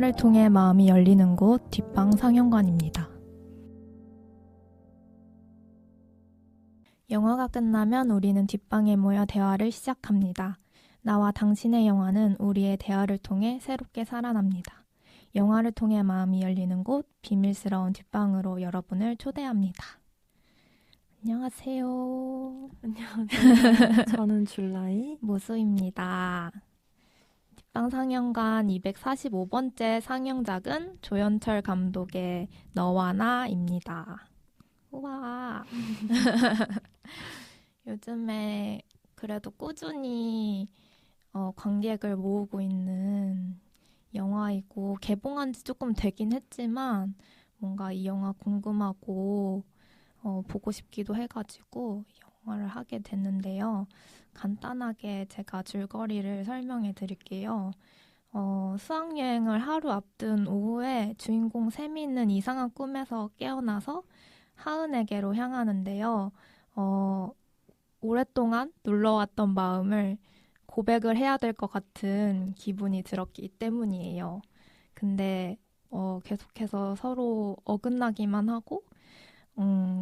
영화를 통해 마음이 열리는 곳 뒷방 상영관입니다. 영화가 끝나면 우리는 뒷방에 모여 대화를 시작합니다. 나와 당신의 영화는 우리의 대화를 통해 새롭게 살아납니다. 영화를 통해 마음이 열리는 곳 비밀스러운 뒷방으로 여러분을 초대합니다. 안녕하세요. 안녕하세요. 저는 줄라이 모수입니다. 뒷방 상영관 245번째 상영작은 조연철 감독의 너와 나입니다. 우와. 요즘에 그래도 꾸준히 관객을 모으고 있는 영화이고 개봉한 지 조금 되긴 했지만 뭔가 이 영화 궁금하고 보고 싶기도 해가지고 영화를 하게 됐는데요. 간단하게 제가 줄거리를 설명해 드릴게요. 수학여행을 하루 앞둔 오후에 주인공 세미는 이상한 꿈에서 깨어나서 하은에게로 향하는데요. 오랫동안 눌러왔던 마음을 고백을 해야 될 것 같은 기분이 들었기 때문이에요. 근데 계속해서 서로 어긋나기만 하고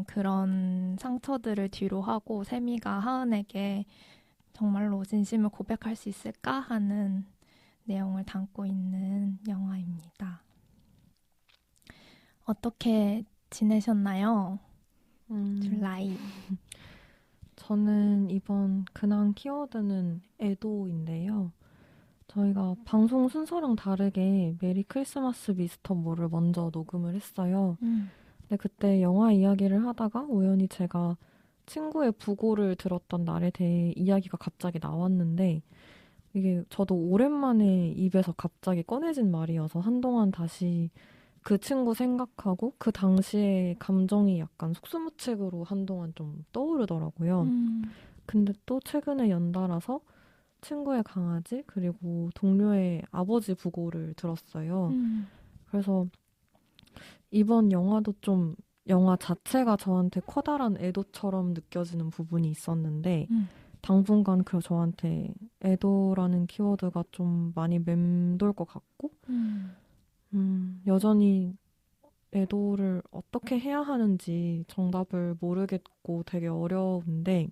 그런 상처들을 뒤로 하고 세미가 하은에게 정말로 진심을 고백할 수 있을까 하는 내용을 담고 있는 영화입니다. 어떻게 지내셨나요? 줄라이. 저는 이번 근황 키워드는 애도인데요. 저희가 방송 순서랑 다르게 메리 크리스마스 미스터 모를 먼저 녹음을 했어요. 근데 그때 영화 이야기를 하다가 우연히 제가 친구의 부고를 들었던 날에 대해 이야기가 갑자기 나왔는데 이게 저도 오랜만에 입에서 갑자기 꺼내진 말이어서 한동안 다시 그 친구 생각하고 그 당시의 감정이 약간 속수무책으로 한동안 좀 떠오르더라고요. 근데 또 최근에 연달아서 친구의 강아지 그리고 동료의 아버지 부고를 들었어요. 그래서 이번 영화도 좀 영화 자체가 저한테 커다란 애도처럼 느껴지는 부분이 있었는데 당분간 그 저한테 애도라는 키워드가 좀 많이 맴돌 것 같고 여전히 애도를 어떻게 해야 하는지 정답을 모르겠고 되게 어려운데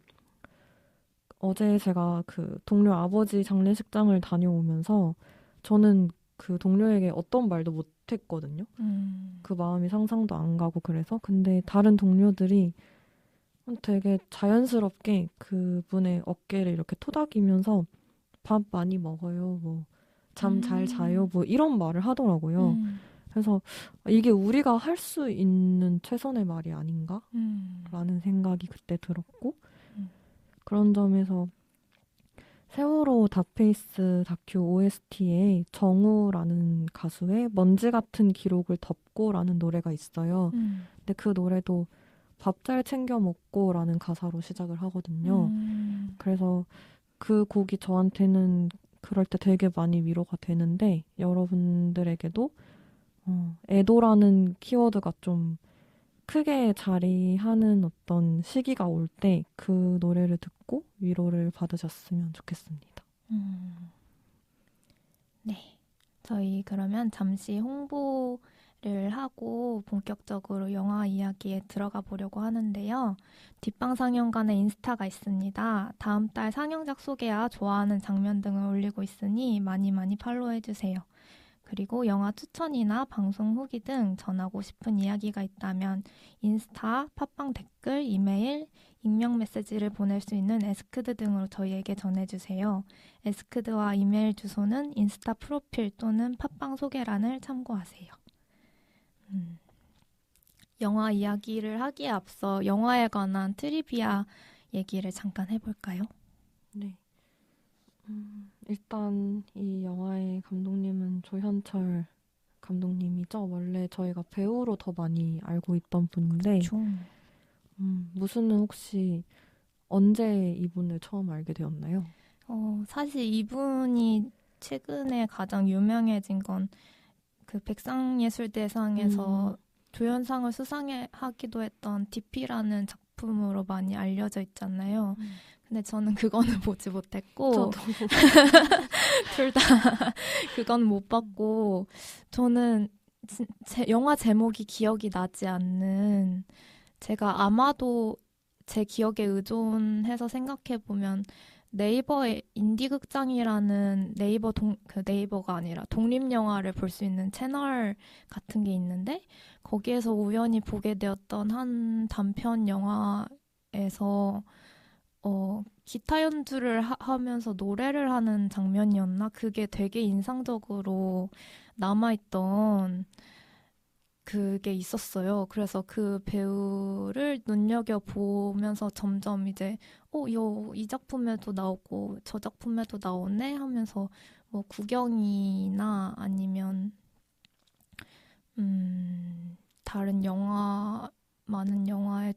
어제 제가 그 동료 아버지 장례식장을 다녀오면서 저는 그 동료에게 어떤 말도 못했거든요. 그 마음이 상상도 안 가고 그래서 근데 다른 동료들이 되게 자연스럽게 그분의 어깨를 이렇게 토닥이면서 밥 많이 먹어요, 뭐 잠 잘 자요, 뭐 이런 말을 하더라고요. 그래서 이게 우리가 할 수 있는 최선의 말이 아닌가? 라는 생각이 그때 들었고 그런 점에서 세월호 닷페이스 다큐 OST에 정우라는 가수의 먼지 같은 기록을 덮고라는 노래가 있어요. 근데 그 노래도 밥 잘 챙겨 먹고라는 가사로 시작을 하거든요. 그래서 그 곡이 저한테는 그럴 때 되게 많이 위로가 되는데 여러분들에게도 애도라는 키워드가 좀 크게 자리하는 어떤 시기가 올 때 그 노래를 듣고 위로를 받으셨으면 좋겠습니다. 네. 저희 그러면 잠시 홍보를 하고 본격적으로 영화 이야기에 들어가 보려고 하는데요. 뒷방 상영관에 인스타가 있습니다. 다음 달 상영작 소개와 좋아하는 장면 등을 올리고 있으니 많이 많이 팔로우해주세요. 그리고 영화 추천이나 방송 후기 등 전하고 싶은 이야기가 있다면 인스타, 팟빵 댓글, 이메일, 익명 메시지를 보낼 수 있는 에스크드 등으로 저희에게 전해주세요. 에스크드와 이메일 주소는 인스타 프로필 또는 팟빵 소개란을 참고하세요. 영화 이야기를 하기에 앞서 영화에 관한 트리비아 얘기를 잠깐 해볼까요? 네. 일단 이 영화의 감독님은 조현철 감독님이죠. 원래 저희가 배우로 더 많이 알고 있던 분인데 무슨은 혹시 언제 이분을 처음 알게 되었나요? 사실 이분이 최근에 가장 유명해진 건 그 백상예술대상에서 조연상을 수상하기도 했던 DP라는 작품으로 많이 알려져 있잖아요. 근데 저는 그거는 보지 못했고 저도 둘 다 그건 못 봤고 저는 영화 제목이 기억이 나지 않는 제가 아마도 제 기억에 의존해서 생각해보면 네이버에 인디극장이라는 네이버가 아니라 독립영화를 볼 수 있는 채널 같은 게 있는데 거기에서 우연히 보게 되었던 한 단편 영화에서 기타 연주를 하면서 노래를 하는 장면이었나? 그게 되게 인상적으로 남아있던 그게 있었어요. 그래서 그 배우를 눈여겨보면서 점점 이제, 이 작품에도 나오고 저 작품에도 나오네? 하면서 뭐 구경이나 아니면, 다른 많은 영화의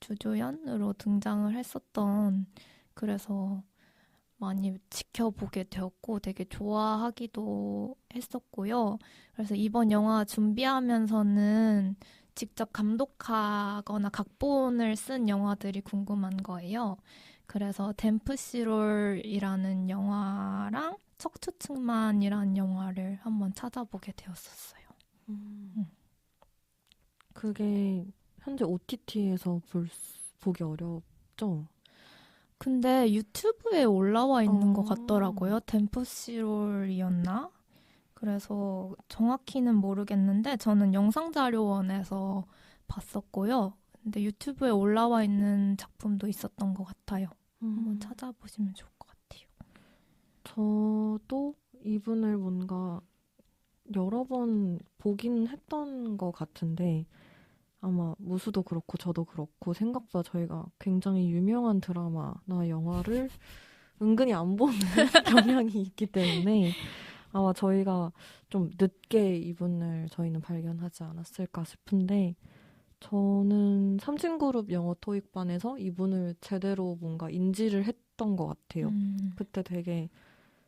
주조연으로 등장을 했었던, 그래서 많이 지켜보게 되었고 되게 좋아하기도 했었고요. 그래서 이번 영화 준비하면서는 직접 감독하거나 각본을 쓴 영화들이 궁금한 거예요. 그래서 댐프시롤이라는 영화랑 척추측만이라는 영화를 한번 찾아보게 되었었어요. 그게 현재 OTT에서 보기 어렵죠? 근데 유튜브에 올라와 있는 것 같더라고요. 댐프시롤이었나? 그래서 정확히는 모르겠는데 저는 영상자료원에서 봤었고요. 근데 유튜브에 올라와 있는 작품도 있었던 것 같아요. 한번 찾아보시면 좋을 것 같아요. 저도 이분을 뭔가 여러 번 보긴 했던 것 같은데 아마 무수도 그렇고 저도 그렇고 생각보다 저희가 굉장히 유명한 드라마나 영화를 은근히 안 보는 경향이 있기 때문에 아마 저희가 좀 늦게 이분을 저희는 발견하지 않았을까 싶은데 저는 삼진그룹 영어 토익반에서 이분을 제대로 뭔가 인지를 했던 것 같아요. 그때 되게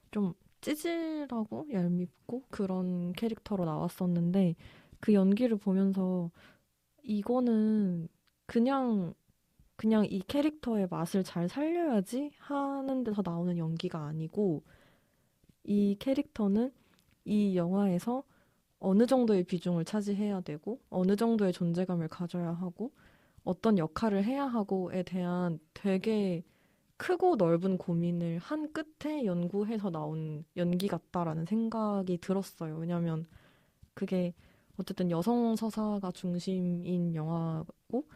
좀 찌질하고 얄밉고 그런 캐릭터로 나왔었는데 그 연기를 보면서 이거는 그냥 이 캐릭터의 맛을 잘 살려야지 하는 데서 나오는 연기가 아니고 이 캐릭터는 이 영화에서 어느 정도의 비중을 차지해야 되고 어느 정도의 존재감을 가져야 하고 어떤 역할을 해야 하고에 대한 되게 크고 넓은 고민을 한 끝에 연구해서 나온 연기 같다라는 생각이 들었어요. 왜냐하면 그게 어쨌든 여성 서사가 중심인 영화고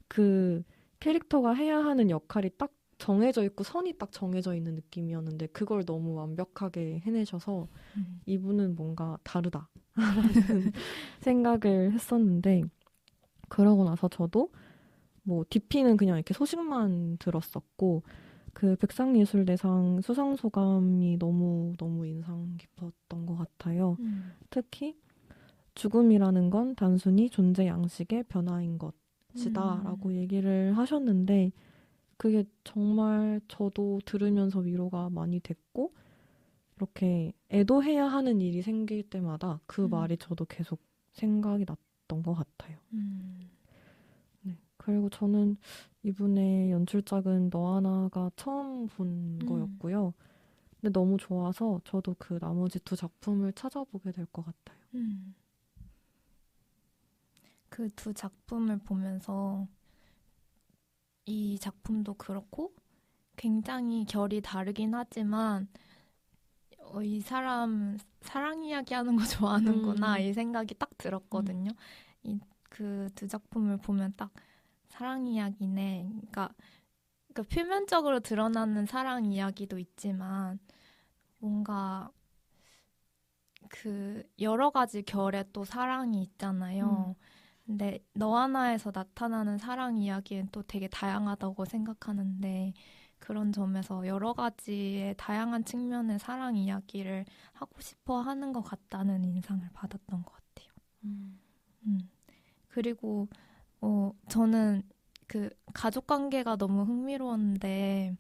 그 캐릭터가 해야 하는 역할이 딱 정해져 있고 선이 딱 정해져 있는 느낌이었는데 그걸 너무 완벽하게 해내셔서 이분은 뭔가 다르다라는 생각을 했었는데 그러고 나서 저도 뭐 DP는 그냥 이렇게 소식만 들었었고 그 백상예술대상 수상 소감이 너무 인상 깊었던 것 같아요. 특히 죽음이라는 건 단순히 존재 양식의 변화인 것이다 라고 얘기를 하셨는데 그게 정말 저도 들으면서 위로가 많이 됐고 이렇게 애도해야 하는 일이 생길 때마다 그 말이 저도 계속 생각이 났던 것 같아요. 네. 그리고 저는 이분의 연출작은 너 하나가 처음 본 거였고요. 근데 너무 좋아서 저도 그 나머지 두 작품을 찾아보게 될 것 같아요. 그 두 작품을 보면서 이 작품도 그렇고 굉장히 결이 다르긴 하지만 이 사람 사랑 이야기 하는 거 좋아하는구나 이 생각이 딱 들었거든요. 그 두 작품을 보면 딱 사랑 이야기네. 그러니까 표면적으로 드러나는 사랑 이야기도 있지만 뭔가 그 여러 가지 결의 또 사랑이 있잖아요. 근데 너 하나에서 나타나는 사랑 이야기는 또 되게 다양하다고 생각하는데 그런 점에서 여러 가지의 다양한 측면의 사랑 이야기를 하고 싶어 하는 것 같다는 인상을 받았던 것 같아요. 그리고 저는 그 가족 관계가 너무 흥미로웠는데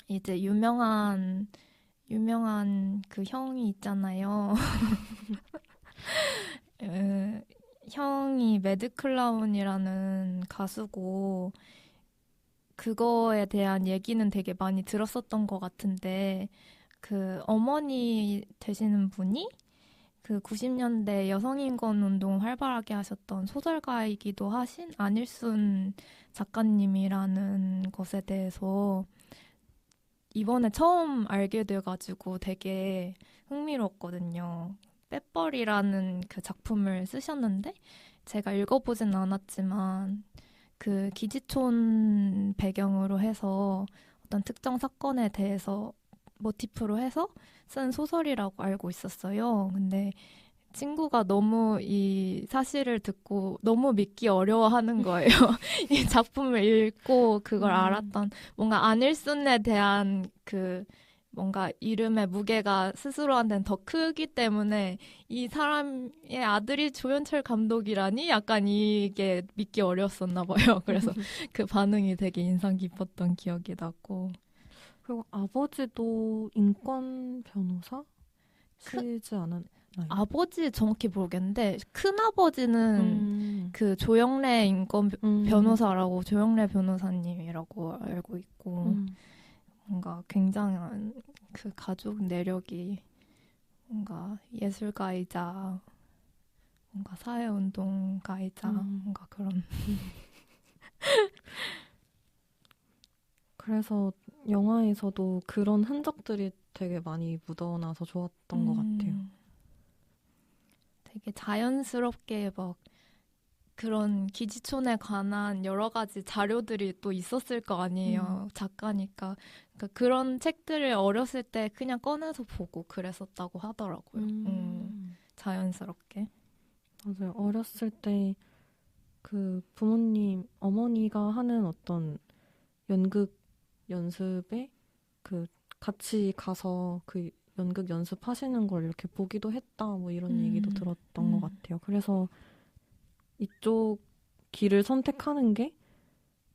이제 유명한 그 형이 있잖아요. 형이 매드클라운이라는 가수고 그거에 대한 얘기는 되게 많이 들었었던 것 같은데 그 어머니 되시는 분이 그 90년대 여성인권 운동 활발하게 하셨던 소설가이기도 하신 안일순 작가님이라는 것에 대해서 이번에 처음 알게 돼가지고 되게 흥미로웠거든요. 빼벌이라는 그 작품을 쓰셨는데 제가 읽어보진 않았지만 그 기지촌 배경으로 해서 어떤 특정 사건에 대해서 모티프로 해서 쓴 소설이라고 알고 있었어요. 근데 친구가 너무 이 사실을 듣고 너무 믿기 어려워하는 거예요. 이 작품을 읽고 그걸 알았던 뭔가 안일순에 대한 그 뭔가 이름의 무게가 스스로한테는 더 크기 때문에 이 사람의 아들이 조연철 감독이라니 약간 이게 믿기 어려웠었나 봐요. 그래서 그 반응이 되게 인상 깊었던 기억이 나고. 그리고 아버지도 인권 변호사? 쓰지 않았나요? 아버지 정확히 모르겠는데 큰아버지는 그 조영래 인권 변호사라고 조영래 변호사님이라고 알고 있고 뭔가 굉장한 그 가족 내력이 뭔가 예술가이자 뭔가 사회운동가이자 뭔가 그런 그래서 영화에서도 그런 흔적들이 되게 많이 묻어나서 좋았던 것 같아요. 되게 자연스럽게 막 그런 기지촌에 관한 여러 가지 자료들이 또 있었을 거 아니에요. 작가니까. 그러니까 그런 책들을 어렸을 때 그냥 꺼내서 보고 그랬었다고 하더라고요. 자연스럽게. 맞아요. 어렸을 때 그 부모님, 어머니가 하는 어떤 연극 연습에 그 같이 가서 그 연극 연습하시는 걸 이렇게 보기도 했다 뭐 이런 얘기도 들었던 것 같아요. 그래서 이쪽 길을 선택하는 게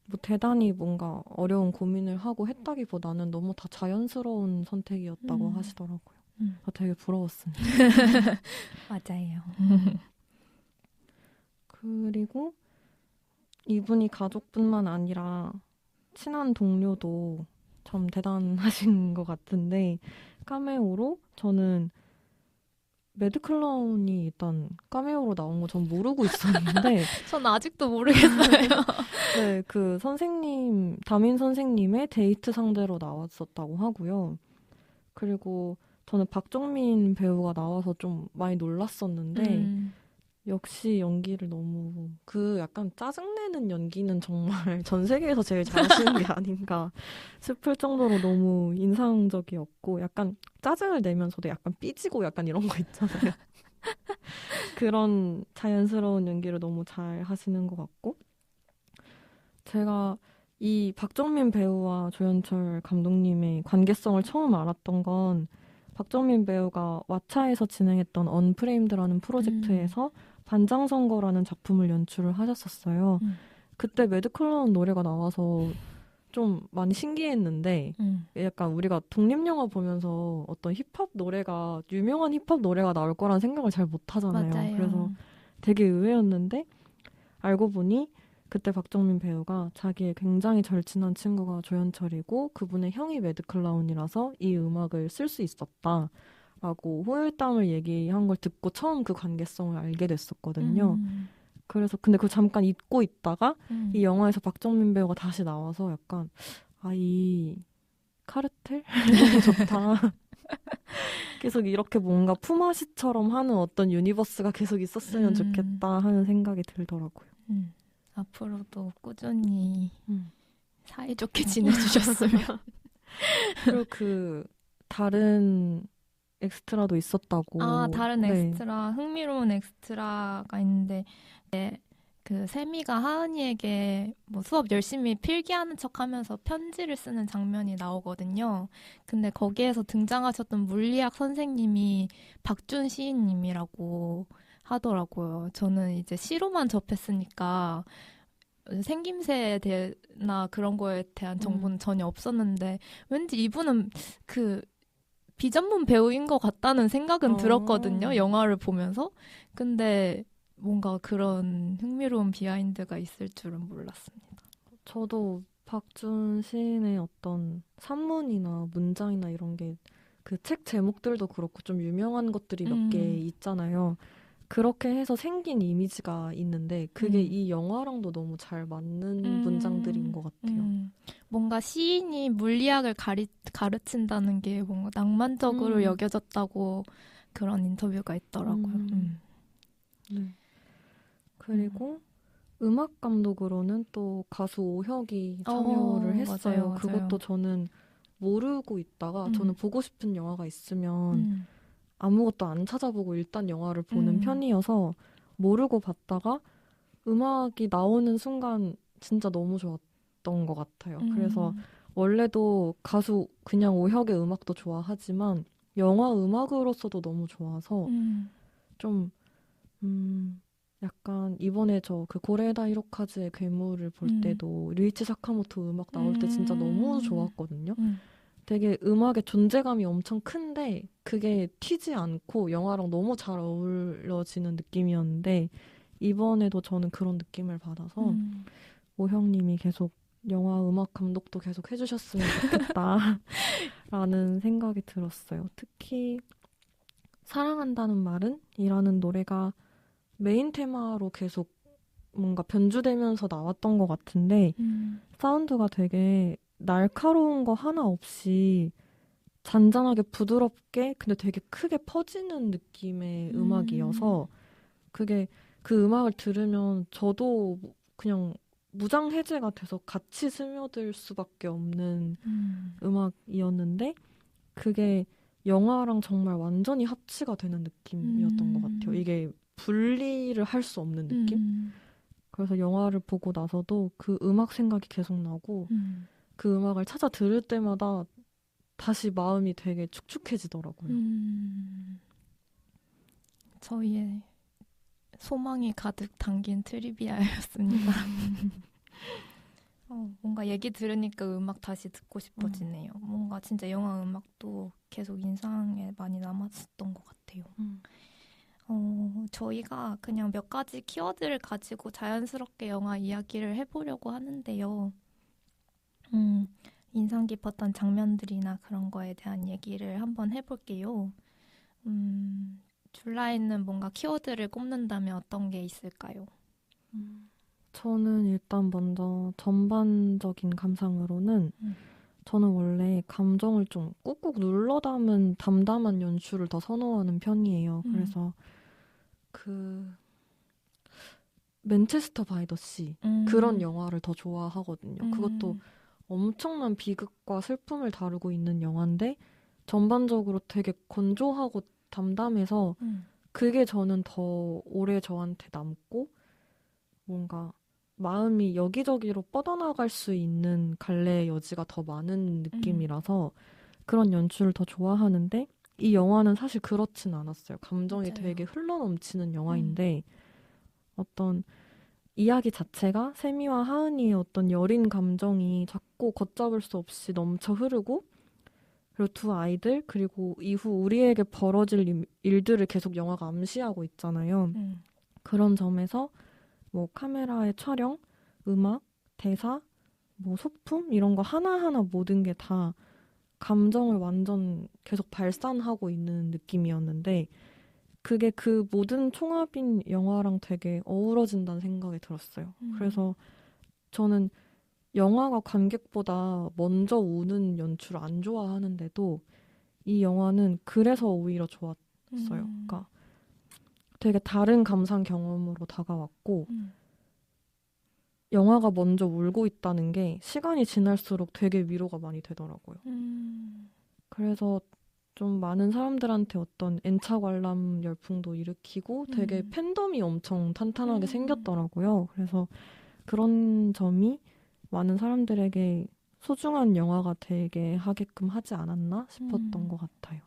뭐 대단히 뭔가 어려운 고민을 하고 했다기보다는 너무 다 자연스러운 선택이었다고 하시더라고요. 되게 부러웠습니다. 맞아요. 그리고 이분이 가족뿐만 아니라 친한 동료도 참 대단하신 것 같은데 카메오로 저는 매드클라운이 일단 카메오로 나온 거 전 모르고 있었는데 전 아직도 모르겠어요. 네, 그 선생님, 담임 선생님의 데이트 상대로 나왔었다고 하고요. 그리고 저는 박정민 배우가 나와서 좀 많이 놀랐었는데 역시 연기를 너무 그 약간 짜증내는 연기는 정말 전 세계에서 제일 잘하시는 게 아닌가 싶을 정도로 너무 인상적이었고 약간 짜증을 내면서도 약간 삐지고 약간 이런 거 있잖아요. 그런 자연스러운 연기를 너무 잘 하시는 것 같고 제가 이 박정민 배우와 조연철 감독님의 관계성을 처음 알았던 건 박정민 배우가 왓챠에서 진행했던 언프레임드라는 프로젝트에서 반장선거라는 작품을 연출을 하셨었어요. 그때 매드클라운 노래가 나와서 좀 많이 신기했는데 약간 우리가 독립영화 보면서 어떤 힙합 노래가 유명한 힙합 노래가 나올 거란 생각을 잘 못하잖아요. 맞아요. 그래서 되게 의외였는데 알고 보니 그때 박정민 배우가 자기의 굉장히 절친한 친구가 조연철이고 그분의 형이 매드클라운이라서 이 음악을 쓸 수 있었다라고 호혈담을 얘기한 걸 듣고 처음 그 관계성을 알게 됐었거든요. 그래서 근데 그걸 잠깐 잊고 있다가 이 영화에서 박정민 배우가 다시 나와서 약간 이 카르텔? 너무 좋다. 계속 이렇게 뭔가 품앗이처럼 하는 어떤 유니버스가 계속 있었으면 좋겠다 하는 생각이 들더라고요. 앞으로도 꾸준히 사이좋게 지내주셨으면. 그리고 그 다른 엑스트라도 있었다고. 다른 엑스트라, 흥미로운 엑스트라가 있는데 그 세미가 하은이에게 뭐 수업 열심히 필기하는 척하면서 편지를 쓰는 장면이 나오거든요. 근데 거기에서 등장하셨던 물리학 선생님이 박준 시인님이라고 하더라고요. 저는 이제 시로만 접했으니까 생김새에 대해나 그런 거에 대한 정보는 전혀 없었는데 왠지 이분은 그 비전문 배우인 것 같다는 생각은 들었거든요. 영화를 보면서. 근데 뭔가 그런 흥미로운 비하인드가 있을 줄은 몰랐습니다. 저도 박준 시인의 어떤 산문이나 문장이나 이런 게 그 책 제목들도 그렇고 좀 유명한 것들이 몇 개 있잖아요. 그렇게 해서 생긴 이미지가 있는데 그게 이 영화랑도 너무 잘 맞는 문장들인 것 같아요. 뭔가 시인이 물리학을 가르친다는 게 뭔가 낭만적으로 여겨졌다고 그런 인터뷰가 있더라고요. 네. 그리고 음악 감독으로는 또 가수 오혁이 참여를 했어요. 맞아요. 그것도 저는 모르고 있다가 저는 보고 싶은 영화가 있으면 아무것도 안 찾아보고 일단 영화를 보는 편이어서 모르고 봤다가 음악이 나오는 순간 진짜 너무 좋았던 것 같아요. 그래서 원래도 가수 그냥 오혁의 음악도 좋아하지만 영화 음악으로서도 너무 좋아서 좀 약간 이번에 저 그 고레다 히로카즈의 괴물을 볼 때도 류이치 사카모토 음악 나올 때 진짜 너무 좋았거든요. 되게 음악의 존재감이 엄청 큰데 그게 튀지 않고 영화랑 너무 잘 어울려지는 느낌이었는데 이번에도 저는 그런 느낌을 받아서 오형님이 계속 영화 음악 감독도 계속 해주셨으면 좋겠다라는 생각이 들었어요. 특히 사랑한다는 말은? 이라는 노래가 메인 테마로 계속 뭔가 변주되면서 나왔던 것 같은데 사운드가 되게 날카로운 거 하나 없이 잔잔하게 부드럽게 근데 되게 크게 퍼지는 느낌의 음악이어서 그게 그 음악을 들으면 저도 그냥 무장해제가 돼서 같이 스며들 수밖에 없는 음악이었는데 그게 영화랑 정말 완전히 합치가 되는 느낌이었던 것 같아요. 이게 분리를 할 수 없는 느낌? 그래서 영화를 보고 나서도 그 음악 생각이 계속 나고 그 음악을 찾아 들을 때마다 다시 마음이 되게 축축해지더라고요. 저희의 소망이 가득 담긴 트리비아였습니다. 뭔가 얘기 들으니까 음악 다시 듣고 싶어지네요. 뭔가 진짜 영화 음악도 계속 인상에 많이 남았었던 것 같아요. 저희가 그냥 몇 가지 키워드를 가지고 자연스럽게 영화 이야기를 해보려고 하는데요. 인상 깊었던 장면들이나 그런 거에 대한 얘기를 한번 해볼게요. 줄라이는 뭔가 키워드를 꼽는다면 어떤 게 있을까요? 저는 일단 먼저 전반적인 감상으로는 저는 원래 감정을 좀 꾹꾹 눌러 담은 담담한 연출을 더 선호하는 편이에요. 그래서 그 맨체스터 바이 더 씨 그런 영화를 더 좋아하거든요. 그것도 엄청난 비극과 슬픔을 다루고 있는 영화인데 전반적으로 되게 건조하고 담담해서 그게 저는 더 오래 저한테 남고 뭔가 마음이 여기저기로 뻗어나갈 수 있는 갈래의 여지가 더 많은 느낌이라서 그런 연출을 더 좋아하는데 이 영화는 사실 그렇진 않았어요. 감정이 맞아요. 되게 흘러넘치는 영화인데 어떤 이야기 자체가 세미와 하은이의 어떤 여린 감정이 자꾸 걷잡을 수 없이 넘쳐 흐르고 그리고 두 아이들 그리고 이후 우리에게 벌어질 일들을 계속 영화가 암시하고 있잖아요. 그런 점에서 뭐 카메라의 촬영, 음악, 대사, 뭐 소품 이런 거 하나하나 모든 게 다 감정을 완전 계속 발산하고 있는 느낌이었는데 그게 그 모든 총합인 영화랑 되게 어우러진다는 생각이 들었어요. 그래서 저는 영화가 관객보다 먼저 우는 연출을 안 좋아하는데도 이 영화는 그래서 오히려 좋았어요. 그러니까 되게 다른 감상 경험으로 다가왔고 영화가 먼저 울고 있다는 게 시간이 지날수록 되게 위로가 많이 되더라고요. 그래서 좀 많은 사람들한테 어떤 N차 관람 열풍도 일으키고 되게 팬덤이 엄청 탄탄하게 생겼더라고요. 그래서 그런 점이 많은 사람들에게 소중한 영화가 되게 하게끔 하지 않았나 싶었던 것 같아요.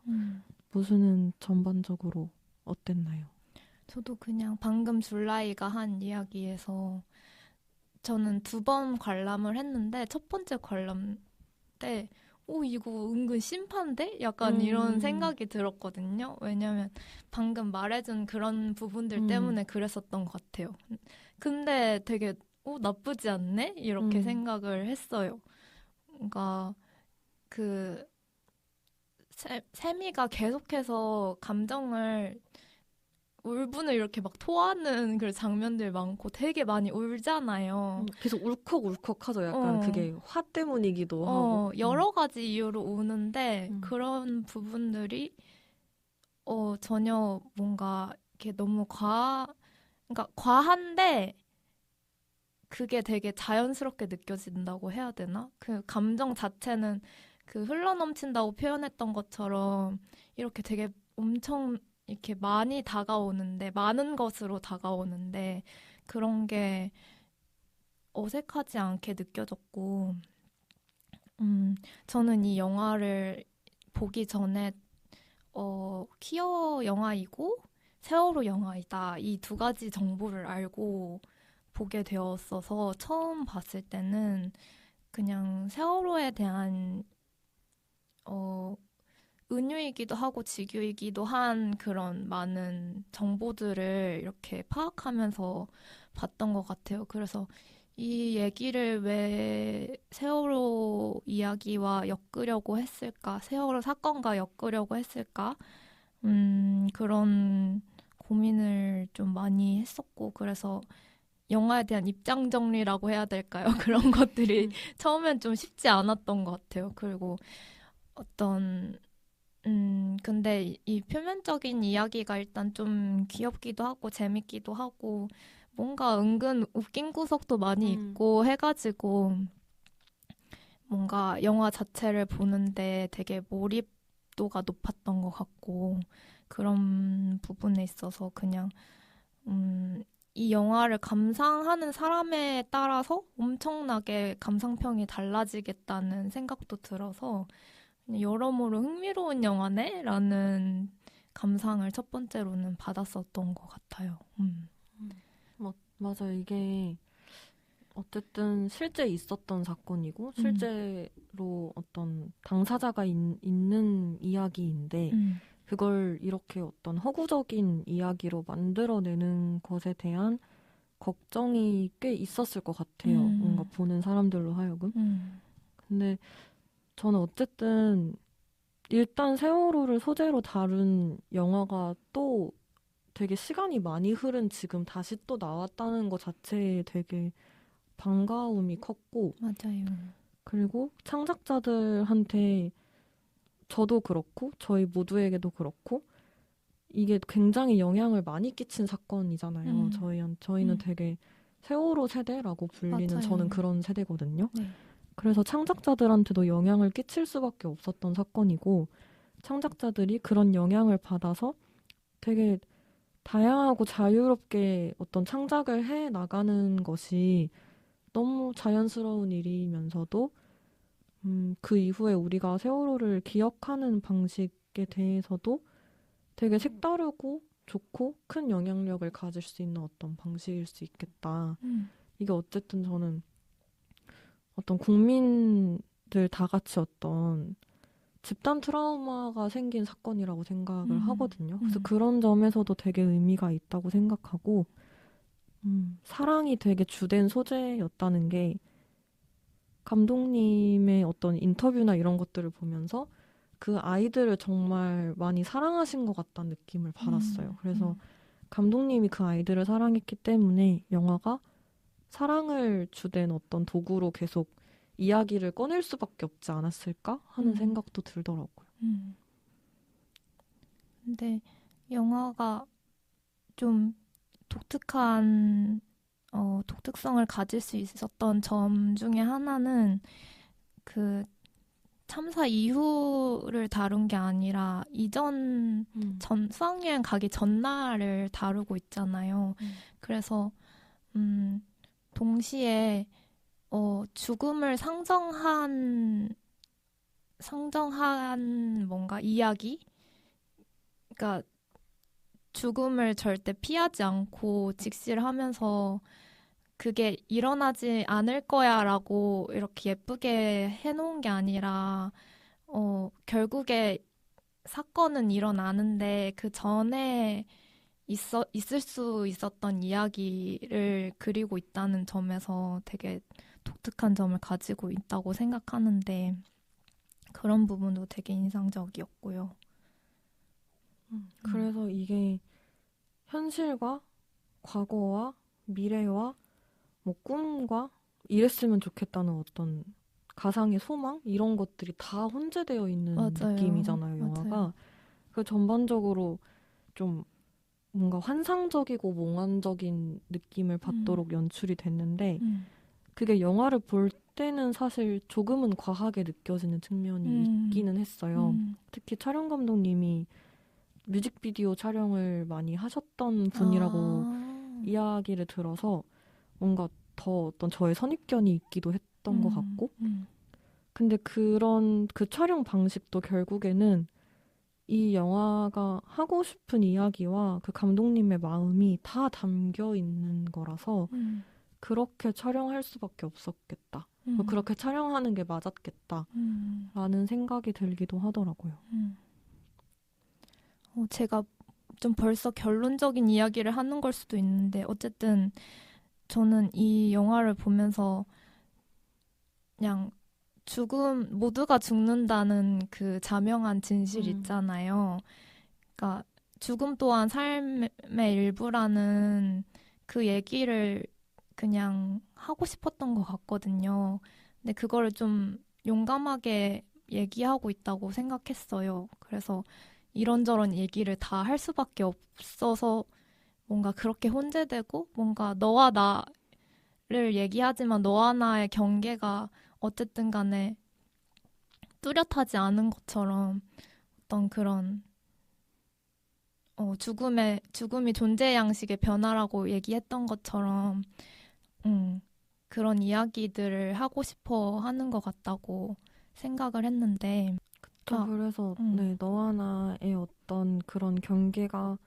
무수는 전반적으로 어땠나요? 저도 그냥 방금 줄라이가 한 이야기에서 저는 2번 관람을 했는데 첫 번째 관람 때 이거 은근 심판데? 약간 이런 생각이 들었거든요. 왜냐면 방금 말해준 그런 부분들 때문에 그랬었던 것 같아요. 근데 되게, 나쁘지 않네? 이렇게 생각을 했어요. 그러니까, 그, 세미가 계속해서 울분을 이렇게 막 토하는 그 장면들 많고 되게 많이 울잖아요. 계속 울컥울컥하죠. 약간 그게 화 때문이기도 하고. 여러 가지 이유로 우는데 그런 부분들이 전혀 뭔가 이렇게 너무 그러니까 과한데 그게 되게 자연스럽게 느껴진다고 해야 되나? 그 감정 자체는 그 흘러넘친다고 표현했던 것처럼 이렇게 되게 엄청 이렇게 많이 다가오는데, 많은 것으로 다가오는데, 그런 게 어색하지 않게 느껴졌고, 저는 이 영화를 보기 전에, 퀴어 영화이고, 세월호 영화이다. 이 두 가지 정보를 알고 보게 되었어서, 처음 봤을 때는 그냥 세월호에 대한, 은유이기도 하고 직유이기도 한 그런 많은 정보들을 이렇게 파악하면서 봤던 것 같아요. 그래서 이 얘기를 왜 세월호 이야기와 엮으려고 했을까? 세월호 사건과 엮으려고 했을까? 그런 고민을 좀 많이 했었고, 그래서 영화에 대한 입장 정리라고 해야 될까요? 그런 것들이 처음엔 좀 쉽지 않았던 것 같아요. 그리고 어떤 근데 이 표면적인 이야기가 일단 좀 귀엽기도 하고 재밌기도 하고 뭔가 은근 웃긴 구석도 많이 있고 해가지고 뭔가 영화 자체를 보는데 되게 몰입도가 높았던 것 같고 그런 부분에 있어서 그냥 이 영화를 감상하는 사람에 따라서 엄청나게 감상평이 달라지겠다는 생각도 들어서 여러모로 흥미로운 영화네? 라는 감상을 첫 번째로는 받았었던 것 같아요. 맞아요. 이게 어쨌든 실제 있었던 사건이고 실제로 어떤 당사자가 있는 이야기인데 그걸 이렇게 어떤 허구적인 이야기로 만들어내는 것에 대한 걱정이 꽤 있었을 것 같아요. 뭔가 보는 사람들로 하여금. 근데 저는 어쨌든 일단 세월호를 소재로 다룬 영화가 또 되게 시간이 많이 흐른 지금 다시 또 나왔다는 것 자체에 되게 반가움이 컸고 맞아요. 그리고 창작자들한테 저도 그렇고 저희 모두에게도 그렇고 이게 굉장히 영향을 많이 끼친 사건이잖아요. 저희는 되게 세월호 세대라고 불리는 맞아요. 저는 그런 세대거든요. 네. 그래서 창작자들한테도 영향을 끼칠 수밖에 없었던 사건이고 창작자들이 그런 영향을 받아서 되게 다양하고 자유롭게 어떤 창작을 해 나가는 것이 너무 자연스러운 일이면서도 그 이후에 우리가 세월호를 기억하는 방식에 대해서도 되게 색다르고 좋고 큰 영향력을 가질 수 있는 어떤 방식일 수 있겠다. 이게 어쨌든 저는 어떤 국민들 다 같이 어떤 집단 트라우마가 생긴 사건이라고 생각을 하거든요. 그래서 그런 점에서도 되게 의미가 있다고 생각하고 사랑이 되게 주된 소재였다는 게 감독님의 어떤 인터뷰나 이런 것들을 보면서 그 아이들을 정말 많이 사랑하신 것 같다는 느낌을 받았어요. 그래서 감독님이 그 아이들을 사랑했기 때문에 영화가 사랑을 주된 어떤 도구로 계속 이야기를 꺼낼 수밖에 없지 않았을까 하는 생각도 들더라고요. 근데 영화가 좀 독특성을 가질 수 있었던 점 중에 하나는 그 참사 이후를 다룬 게 아니라 수학여행 가기 전날을 다루고 있잖아요. 그래서 동시에 죽음을 상정한 뭔가 이야기? 그러니까 죽음을 절대 피하지 않고 직시를 하면서 그게 일어나지 않을 거야 라고 이렇게 예쁘게 해놓은 게 아니라 결국에 사건은 일어나는데 그 전에 있을 수 있었던 이야기를 그리고 있다는 점에서 되게 독특한 점을 가지고 있다고 생각하는데 그런 부분도 되게 인상적이었고요. 그래서 이게 현실과 과거와 미래와 뭐 꿈과 이랬으면 좋겠다는 어떤 가상의 소망 이런 것들이 다 혼재되어 있는 맞아요. 느낌이잖아요, 맞아요. 영화가. 그 전반적으로 좀 뭔가 환상적이고 몽환적인 느낌을 음, 받도록 연출이 됐는데 음, 그게 영화를 볼 때는 사실 조금은 과하게 느껴지는 측면이 음, 있기는 했어요. 음. 특히 촬영 감독님이 뮤직비디오 촬영을 많이 하셨던 분이라고 아, 이야기를 들어서 뭔가 더 어떤 저의 선입견이 있기도 했던 것 음, 같고 음, 근데 그런 그 촬영 방식도 결국에는 이 영화가 하고 싶은 이야기와 그 감독님의 마음이 다 담겨 있는 거라서 음, 그렇게 촬영할 수밖에 없었겠다. 음, 그렇게 촬영하는 게 맞았겠다라는 음, 생각이 들기도 하더라고요. 음. 제가 좀 벌써 결론적인 이야기를 하는 걸 수도 있는데 어쨌든 저는 이 영화를 보면서 그냥 모두가 죽는다는 그 자명한 진실 음, 있잖아요. 그러니까 죽음 또한 삶의 일부라는 그 얘기를 그냥 하고 싶었던 것 같거든요. 근데 그거를 좀 용감하게 얘기하고 있다고 생각했어요. 그래서 이런저런 얘기를 다 할 수밖에 없어서 뭔가 그렇게 혼재되고 뭔가 너와 나를 얘기하지만 너와 나의 경계가 어쨌든 간에 뚜렷하지 않은 것처럼 어떤 그런 죽음이 존재 양식의 변화라고 얘기했던 것처럼 음, 그런 이야기들을 하고 싶어 하는 것 같다고 생각을 했는데 또 아, 그래서 음, 네, 너와 나의 어떤 그런 경계가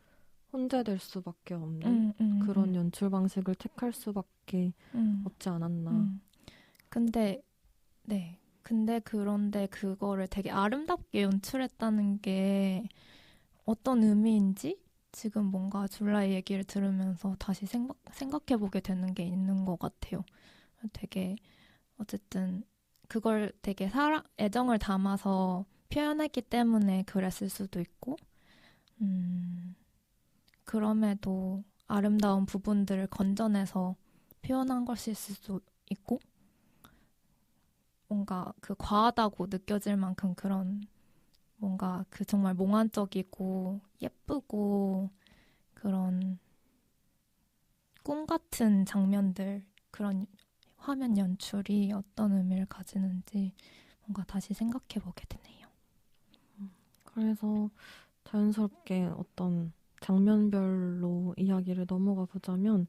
혼재될 수밖에 없는 음, 음, 그런 음, 연출 방식을 택할 수밖에 음, 없지 않았나. 음. 근데 네. 근데 그런데 그거를 되게 아름답게 연출했다는 게 어떤 의미인지 지금 뭔가 줄라의 얘기를 들으면서 다시 생각해보게 되는 게 있는 것 같아요. 되게 어쨌든 그걸 되게 애정을 담아서 표현했기 때문에 그랬을 수도 있고, 음, 그럼에도 아름다운 부분들을 건져내서 표현한 것일 수도 있고, 뭔가 그 과하다고 느껴질 만큼 그런 뭔가 그 정말 몽환적이고 예쁘고 그런 꿈 같은 장면들, 그런 화면 연출이 어떤 의미를 가지는지 뭔가 다시 생각해 보게 되네요. 그래서 자연스럽게 어떤 장면별로 이야기를 넘어가 보자면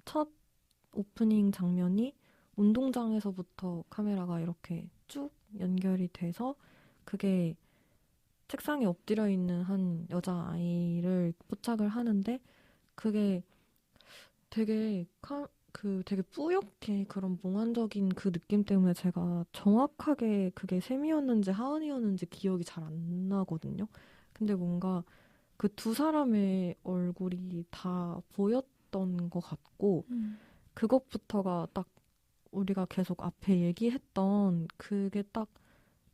첫 오프닝 장면이 운동장에서부터 카메라가 이렇게 쭉 연결이 돼서 그게 책상에 엎드려 있는 한 여자아이를 포착을 하는데 그게 되게 되게 뿌옇게 그런 몽환적인 그 느낌 때문에 제가 정확하게 그게 샘이었는지 하은이었는지 기억이 잘 안 나거든요. 근데 뭔가 그 두 사람의 얼굴이 다 보였던 것 같고 그것부터가 딱 우리가 계속 앞에 얘기했던 그게 딱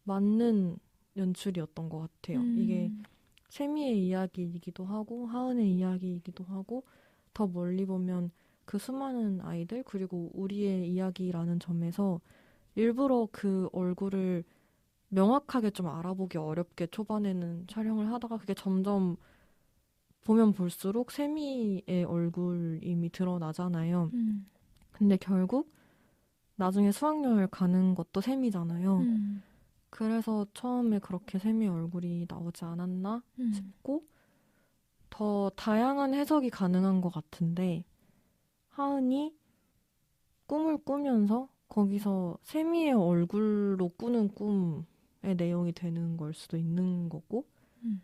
맞는 연출이었던 것 같아요. 이게 음, 세미의 이야기이기도 하고 하은의 이야기이기도 하고 더 멀리 보면 그 수많은 아이들 그리고 우리의 이야기라는 점에서 일부러 그 얼굴을 명확하게 좀 알아보기 어렵게 초반에는 촬영을 하다가 그게 점점 보면 볼수록 세미의 얼굴임이 드러나잖아요. 음, 근데 결국 나중에 수학여행 가는 것도 세미잖아요. 음, 그래서 처음에 그렇게 세미의 얼굴이 나오지 않았나 음, 싶고 더 다양한 해석이 가능한 것 같은데 하은이 꿈을 꾸면서 거기서 세미의 얼굴로 꾸는 꿈의 내용이 되는 걸 수도 있는 거고 음,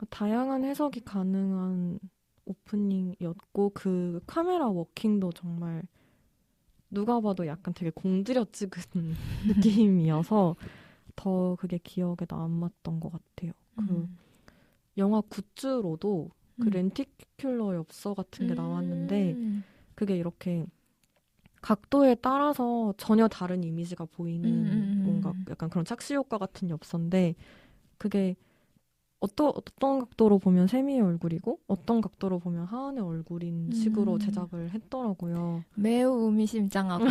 다양한 해석이 가능한 오프닝이었고 그 카메라 워킹도 정말 누가 봐도 약간 되게 공들여 찍은 느낌이어서 더 그게 기억에 남았던 것 같아요. 그 영화 굿즈로도 그 렌티큘러 엽서 같은 게 나왔는데 그게 이렇게 각도에 따라서 전혀 다른 이미지가 보이는 뭔가 약간 그런 착시 효과 같은 엽서인데 그게 어떤 각도로 보면 세미의 얼굴이고 어떤 각도로 보면 하은의 얼굴인 식으로 제작을 했더라고요. 매우 의미심장하군요.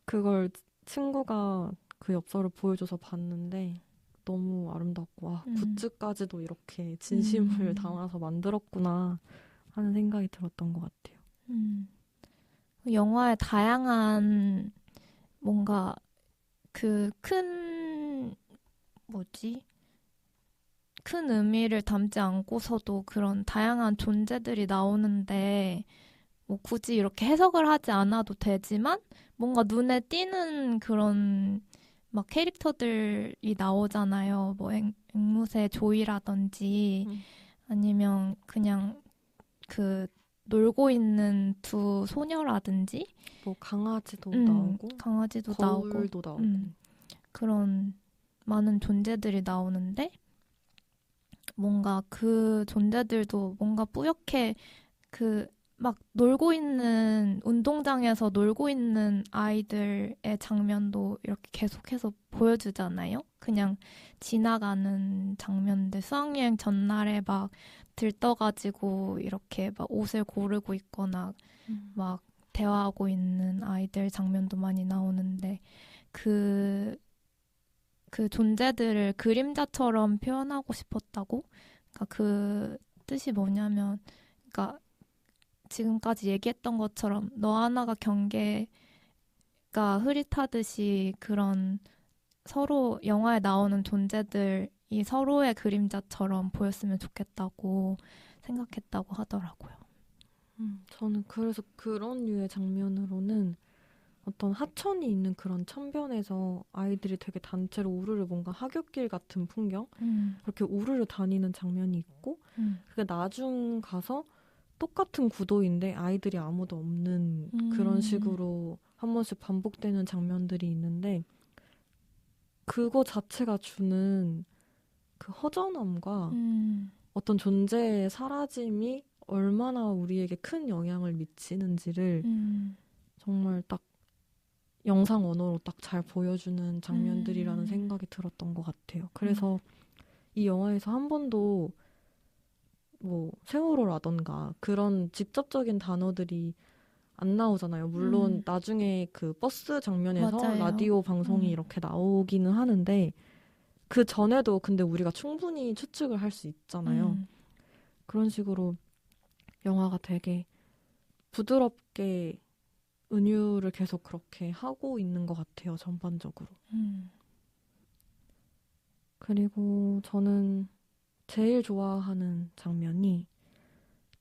그걸 친구가 그 엽서를 보여줘서 봤는데 너무 아름답고 굿즈까지도 이렇게 진심을 담아서 만들었구나 하는 생각이 들었던 것 같아요. 영화의 다양한 뭔가 그 큰 의미를 담지 않고서도 그런 다양한 존재들이 나오는데 뭐 굳이 이렇게 해석을 하지 않아도 되지만 뭔가 눈에 띄는 그런 막 캐릭터들이 나오잖아요. 뭐 앵무새 조이라든지 아니면 그냥 그 놀고 있는 두 소녀라든지 뭐 강아지도 나오고 강아지도 거울도 나오고 그런 많은 존재들이 나오는데 뭔가 그 존재들도 뭔가 뿌옇게 그 막 놀고 있는 운동장에서 놀고 있는 아이들의 장면도 이렇게 계속해서 보여주잖아요. 그냥 지나가는 장면들 수학여행 전날에 막 들떠가지고 이렇게 막 옷을 고르고 있거나 막 대화하고 있는 아이들 장면도 많이 나오는데 그 존재들을 그림자처럼 표현하고 싶었다고? 그러니까 그 뜻이 뭐냐면, 그러니까 지금까지 얘기했던 것처럼 너 하나가 경계가 흐릿하듯이 그런 서로 영화에 나오는 존재들이 서로의 그림자처럼 보였으면 좋겠다고 생각했다고 하더라고요. 저는 그래서 그런 류의 장면으로는 어떤 하천이 있는 그런 천변에서 아이들이 되게 단체로 우르르 뭔가 하굣길 같은 풍경? 그렇게 우르르 다니는 장면이 있고 그게 나중 가서 똑같은 구도인데 아이들이 아무도 없는 그런 식으로 한 번씩 반복되는 장면들이 있는데 그거 자체가 주는 그 허전함과 어떤 존재의 사라짐이 얼마나 우리에게 큰 영향을 미치는지를 정말 딱 영상 언어로 딱 잘 보여주는 장면들이라는 생각이 들었던 것 같아요. 그래서 이 영화에서 한 번도 뭐 세월호라던가 그런 직접적인 단어들이 안 나오잖아요. 물론 나중에 그 버스 장면에서 맞아요. 라디오 방송이 이렇게 나오기는 하는데 그 전에도 근데 우리가 충분히 추측을 할 수 있잖아요. 그런 식으로 영화가 되게 부드럽게 은유를 계속 그렇게 하고 있는 것 같아요. 전반적으로. 그리고 저는 제일 좋아하는 장면이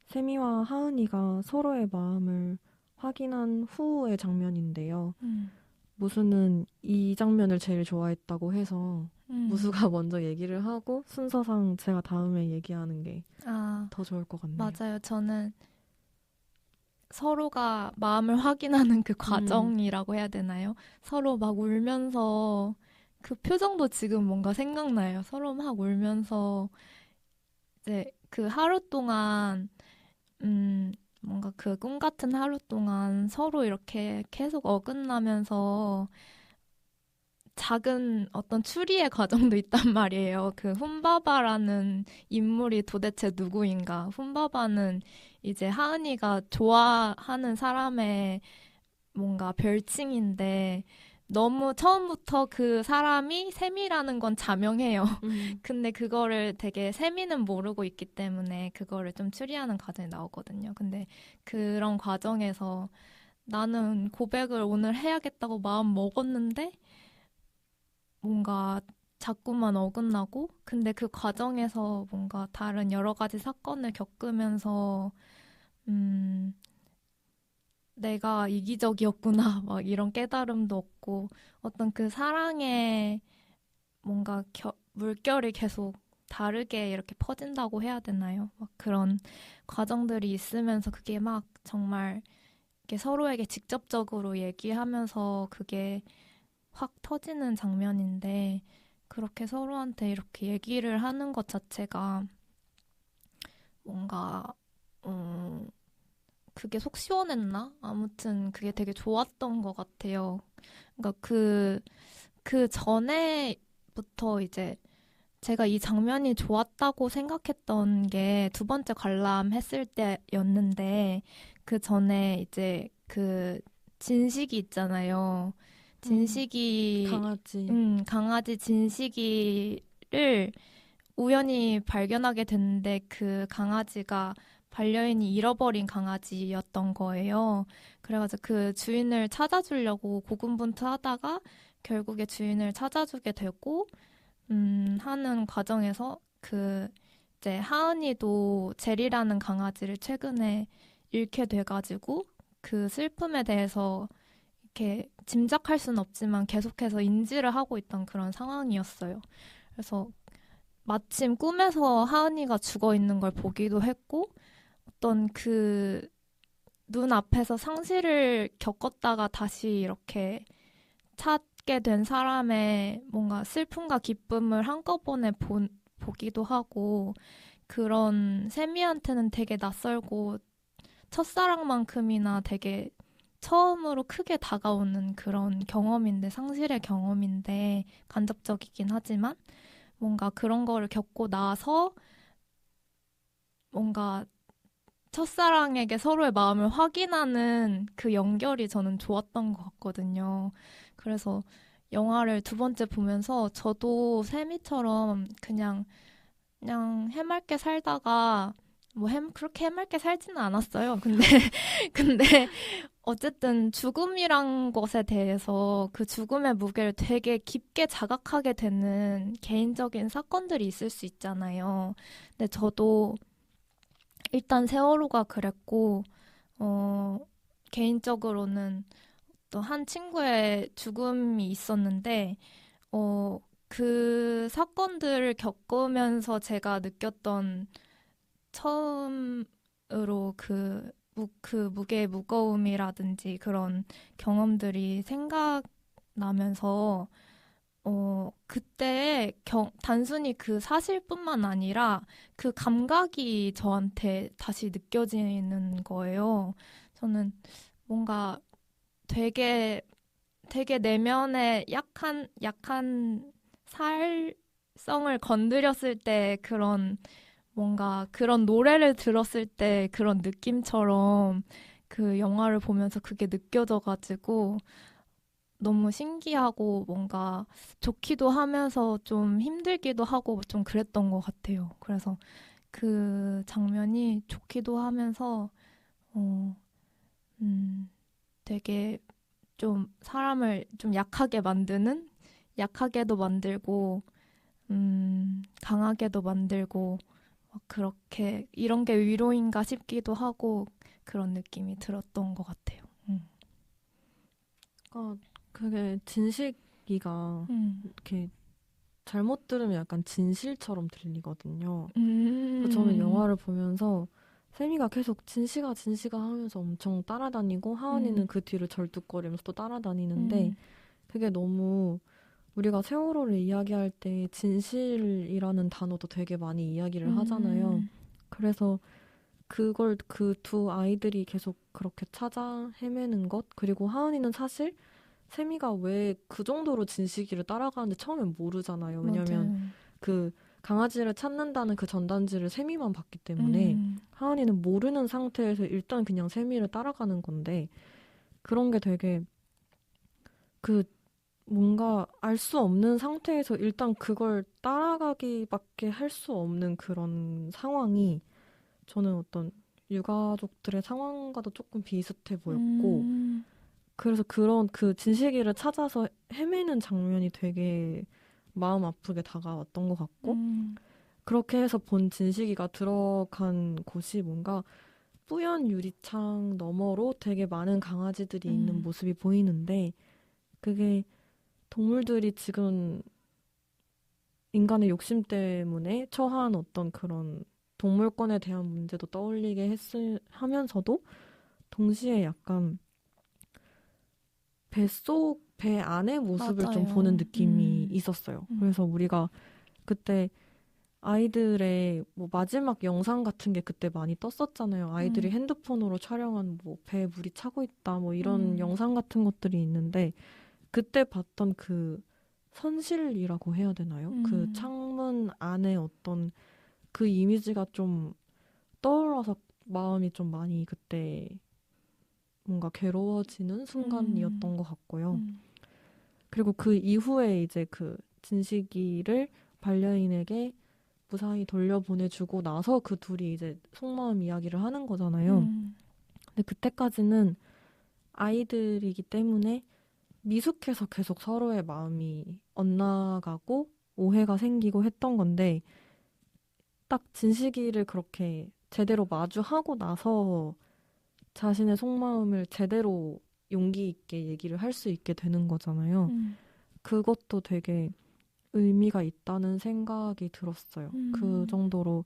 세미와 하은이가 서로의 마음을 확인한 후의 장면인데요. 무수는 이 장면을 제일 좋아했다고 해서 무수가 먼저 얘기를 하고 순서상 제가 다음에 얘기하는 게 더 좋을 것 같네요. 맞아요. 저는 서로가 마음을 확인하는 그 과정이라고 해야 되나요? 서로 막 울면서 그 표정도 지금 뭔가 생각나요. 서로 막 울면서 이제 그 하루 동안 뭔가 그 꿈 같은 하루 동안 서로 이렇게 계속 어긋나면서 작은 어떤 추리의 과정도 있단 말이에요. 그 훈바바라는 인물이 도대체 누구인가? 훈바바는 이제 하은이가 좋아하는 사람의 뭔가 별칭인데 너무 처음부터 그 사람이 세미라는 건 자명해요. 근데 그거를 되게 세미는 모르고 있기 때문에 그거를 좀 추리하는 과정이 나오거든요. 근데 그런 과정에서 나는 고백을 오늘 해야겠다고 마음 먹었는데 뭔가 자꾸만 어긋나고 근데 그 과정에서 뭔가 다른 여러 가지 사건을 겪으면서 내가 이기적이었구나 막 이런 깨달음도 얻고 어떤 그 사랑의 뭔가 물결이 계속 다르게 이렇게 퍼진다고 해야 되나요? 막 그런 과정들이 있으면서 그게 막 정말 이렇게 서로에게 직접적으로 얘기하면서 그게 확 터지는 장면인데 그렇게 서로한테 이렇게 얘기를 하는 것 자체가 뭔가 그게 속 시원했나? 아무튼 그게 되게 좋았던 것 같아요. 그러니까 그 전에부터 이제 제가 이 장면이 좋았다고 생각했던 게 두 번째 관람했을 때였는데 그 전에 이제 그 진식이 있잖아요. 진식이 강아지. 강아지 진식이를 우연히 발견하게 됐는데 그 강아지가 반려인이 잃어버린 강아지였던 거예요. 그래가지고 그 주인을 찾아주려고 고군분투하다가 결국에 주인을 찾아주게 되고 하는 과정에서 그 이제 하은이도 제리라는 강아지를 최근에 잃게 돼가지고 그 슬픔에 대해서 이렇게 짐작할 수는 없지만 계속해서 인지를 하고 있던 그런 상황이었어요. 그래서 마침 꿈에서 하은이가 죽어 있는 걸 보기도 했고 어떤 그 눈앞에서 상실을 겪었다가 다시 이렇게 찾게 된 사람의 뭔가 슬픔과 기쁨을 한꺼번에 보기도 하고 그런 세미한테는 되게 낯설고 첫사랑만큼이나 되게 처음으로 크게 다가오는 그런 경험인데 상실의 경험인데 간접적이긴 하지만 뭔가 그런 거를 겪고 나서 뭔가 첫사랑에게 서로의 마음을 확인하는 그 연결이 저는 좋았던 것 같거든요. 그래서 영화를 두 번째 보면서 저도 세미처럼 그냥 해맑게 살다가 뭐 그렇게 해맑게 살지는 않았어요. 근데 근데 어쨌든 죽음이란 것에 대해서 그 죽음의 무게를 되게 깊게 자각하게 되는 개인적인 사건들이 있을 수 있잖아요. 근데 저도 일단 세월호가 그랬고, 어, 개인적으로는 또 한 친구의 죽음이 있었는데, 어, 그 사건들을 겪으면서 제가 느꼈던 처음으로 그 무게의 무거움이라든지 그런 경험들이 생각나면서, 그때 단순히 그 사실뿐만 아니라 그 감각이 저한테 다시 느껴지는 거예요. 저는 뭔가 되게, 되게 내면의 약한 살성을 건드렸을 때 뭔가 그런 노래를 들었을 때 그런 느낌처럼 그 영화를 보면서 그게 느껴져가지고 너무 신기하고 뭔가 좋기도 하면서 좀 힘들기도 하고 좀 그랬던 것 같아요. 그래서 그 장면이 좋기도 하면서 어, 음, 되게 좀 사람을 좀 약하게 만드는 약하게도 만들고 강하게도 만들고 막 그렇게 이런 게 위로인가 싶기도 하고 그런 느낌이 들었던 것 같아요. 그러니까 그게 진식이가 음. 이렇게 잘못 들으면 약간 진실처럼 들리거든요. 그래서 저는 음. 영화를 보면서 세미가 계속 진시가 진시가 하면서 엄청 따라다니고 하은이는 음. 그 뒤를 절뚝거리면서 또 따라다니는데 음. 그게 너무 우리가 세월호를 이야기할 때 진실이라는 단어도 되게 많이 이야기를 하잖아요. 음. 그래서 그걸 그 두 아이들이 계속 그렇게 찾아 헤매는 것 그리고 하은이는 사실 세미가 왜 그 정도로 진시기를 따라가는지 처음엔 모르잖아요. 왜냐면 맞아요. 그 강아지를 찾는다는 그 전단지를 세미만 봤기 때문에 음. 하은이는 모르는 상태에서 일단 그냥 세미를 따라가는 건데 그런 게 되게 그 뭔가 알 수 없는 상태에서 일단 그걸 따라가기밖에 할 수 없는 그런 상황이 저는 어떤 유가족들의 상황과도 조금 비슷해 보였고 음. 그래서 그런 그 진실기를 찾아서 헤매는 장면이 되게 마음 아프게 다가왔던 것 같고 음. 그렇게 해서 본 진식이가 들어간 곳이 뭔가 뿌연 유리창 너머로 되게 많은 강아지들이 있는 음. 모습이 보이는데 그게 동물들이 지금 인간의 욕심 때문에 처한 어떤 그런 동물권에 대한 문제도 떠올리게 하면서도 동시에 약간 뱃속 배 안의 모습을 좀 맞아요. 보는 느낌이 있었어요. 그래서 우리가 그때 아이들의 뭐 마지막 영상 같은 게 그때 많이 떴었잖아요. 아이들이 핸드폰으로 촬영한 뭐 배에 물이 차고 있다 뭐 이런 영상 같은 것들이 있는데 그때 봤던 그 선실이라고 해야 되나요? 그 창문 안에 어떤 그 이미지가 좀 떠올라서 마음이 좀 많이 그때 뭔가 괴로워지는 순간이었던 것 같고요. 그리고 그 이후에 이제 그 진식이를 반려인에게 무사히 돌려보내주고 나서 그 둘이 이제 속마음 이야기를 하는 거잖아요. 근데 그때까지는 아이들이기 때문에 미숙해서 계속 서로의 마음이 엇나가고 오해가 생기고 했던 건데 딱 진식이를 그렇게 제대로 마주하고 나서 자신의 속마음을 제대로 용기 있게 얘기를 할 수 있게 되는 거잖아요. 그것도 되게 의미가 있다는 생각이 들었어요. 그 정도로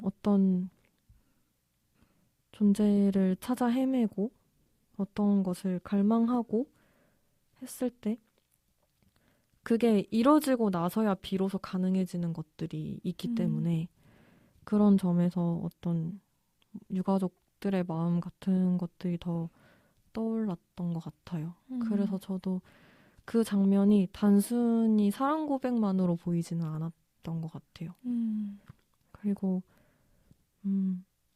어떤 존재를 찾아 헤매고 어떤 것을 갈망하고 했을 때 그게 이뤄지고 나서야 비로소 가능해지는 것들이 있기 때문에 그런 점에서 어떤 유가족들의 마음 같은 것들이 더 떠올랐던 것 같아요. 그래서 저도 그 장면이 단순히 사랑 고백만으로 보이지는 않았던 것 같아요. 그리고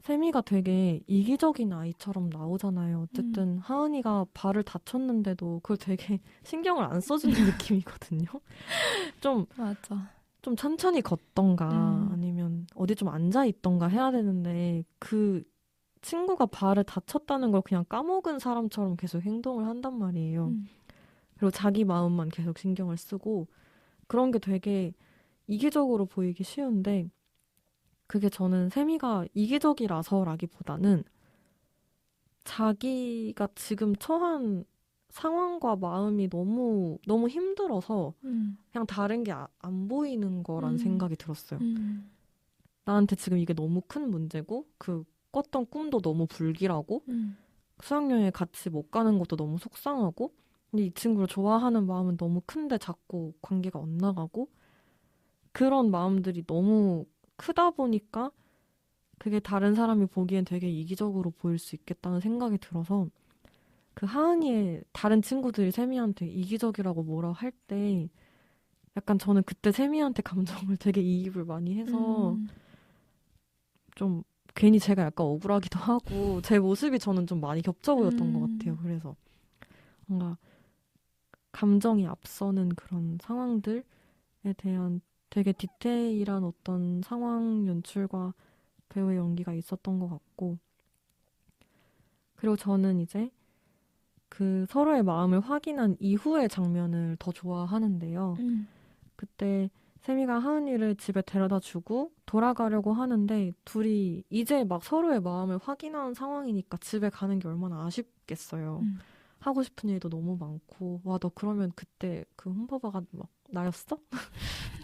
세미가 되게 이기적인 아이처럼 나오잖아요. 어쨌든 하은이가 발을 다쳤는데도 그걸 되게 신경을 안 써주는 느낌이거든요. 좀, 맞아. 좀 천천히 걷던가 아니면 어디 좀 앉아있던가 해야 되는데 그 친구가 발을 다쳤다는 걸 그냥 까먹은 사람처럼 계속 행동을 한단 말이에요. 그리고 자기 마음만 계속 신경을 쓰고 그런 게 되게 이기적으로 보이기 쉬운데 그게 저는 세미가 이기적이라서라기보다는 자기가 지금 처한 상황과 마음이 너무 너무 힘들어서 그냥 다른 게 안 보이는 거란 생각이 들었어요. 나한테 지금 이게 너무 큰 문제고 그 꿨던 꿈도 너무 불길하고 수학여행 같이 못 가는 것도 너무 속상하고 근데 이 친구를 좋아하는 마음은 너무 큰데 자꾸 관계가 엇나가고 그런 마음들이 너무 크다 보니까 그게 다른 사람이 보기엔 되게 이기적으로 보일 수 있겠다는 생각이 들어서 그 하은이의 다른 친구들이 세미한테 이기적이라고 뭐라 할 때 약간 저는 그때 세미한테 감정을 되게 이입을 많이 해서 좀 괜히 제가 약간 억울하기도 하고 제 모습이 저는 좀 많이 겹쳐 보였던 것 같아요. 그래서 뭔가 감정이 앞서는 그런 상황들에 대한 되게 디테일한 어떤 상황 연출과 배우의 연기가 있었던 것 같고 그리고 저는 이제 그 서로의 마음을 확인한 이후의 장면을 더 좋아하는데요. 그때 세미가 하은이를 집에 데려다 주고 돌아가려고 하는데 둘이 이제 막 서로의 마음을 확인한 상황이니까 집에 가는 게 얼마나 아쉽겠어요. 하고 싶은 일도 너무 많고 와 너 그러면 그때 그 흠퍼바가 막 나였어?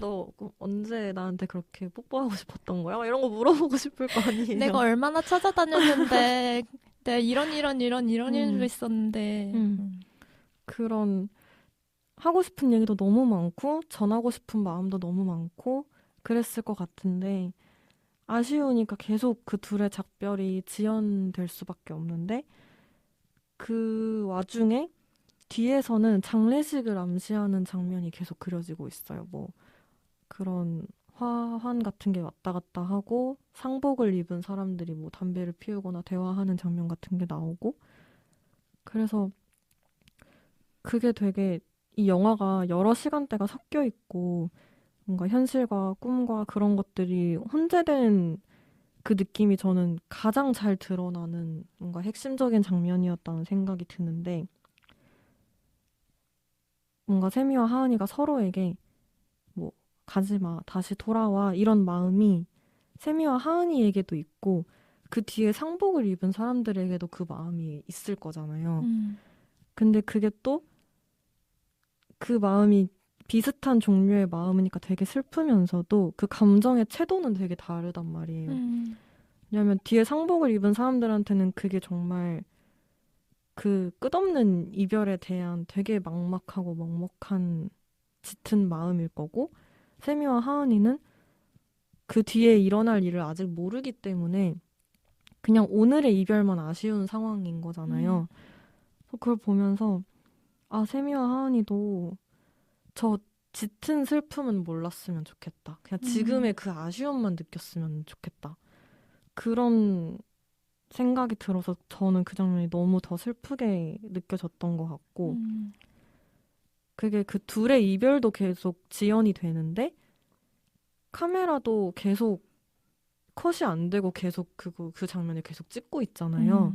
너 언제 나한테 그렇게 뽀뽀하고 싶었던 거야? 막 이런 거 물어보고 싶을 거 아니에요. 내가 얼마나 찾아다녔는데 내가 이런 일도 있었는데 그런 하고 싶은 얘기도 너무 많고 전하고 싶은 마음도 너무 많고 그랬을 것 같은데 아쉬우니까 계속 그 둘의 작별이 지연될 수밖에 없는데 그 와중에 뒤에서는 장례식을 암시하는 장면이 계속 그려지고 있어요. 뭐 그런 화환 같은 게 왔다 갔다 하고 상복을 입은 사람들이 뭐 담배를 피우거나 대화하는 장면 같은 게 나오고 그래서 그게 되게 이 영화가 여러 시간대가 섞여 있고 뭔가 현실과 꿈과 그런 것들이 혼재된 그 느낌이 저는 가장 잘 드러나는 뭔가 핵심적인 장면이었다는 생각이 드는데 뭔가 세미와 하은이가 서로에게 뭐 가지마, 다시 돌아와 이런 마음이 세미와 하은이에게도 있고 그 뒤에 상복을 입은 사람들에게도 그 마음이 있을 거잖아요. 근데 그게 또 그 마음이 비슷한 종류의 마음이니까 되게 슬프면서도 그 감정의 채도는 되게 다르단 말이에요. 왜냐하면 뒤에 상복을 입은 사람들한테는 그게 정말 그 끝없는 이별에 대한 되게 막막하고 먹먹한 짙은 마음일 거고, 세미와 하은이는 그 뒤에 일어날 일을 아직 모르기 때문에 그냥 오늘의 이별만 아쉬운 상황인 거잖아요. 그래서 그걸 보면서 아, 세미와 하은이도 저 짙은 슬픔은 몰랐으면 좋겠다. 그냥 지금의 그 아쉬움만 느꼈으면 좋겠다. 그런 생각이 들어서 저는 그 장면이 너무 더 슬프게 느껴졌던 것 같고, 그게 그 둘의 이별도 계속 지연이 되는데 카메라도 계속 컷이 안 되고 계속 그 장면을 계속 찍고 있잖아요.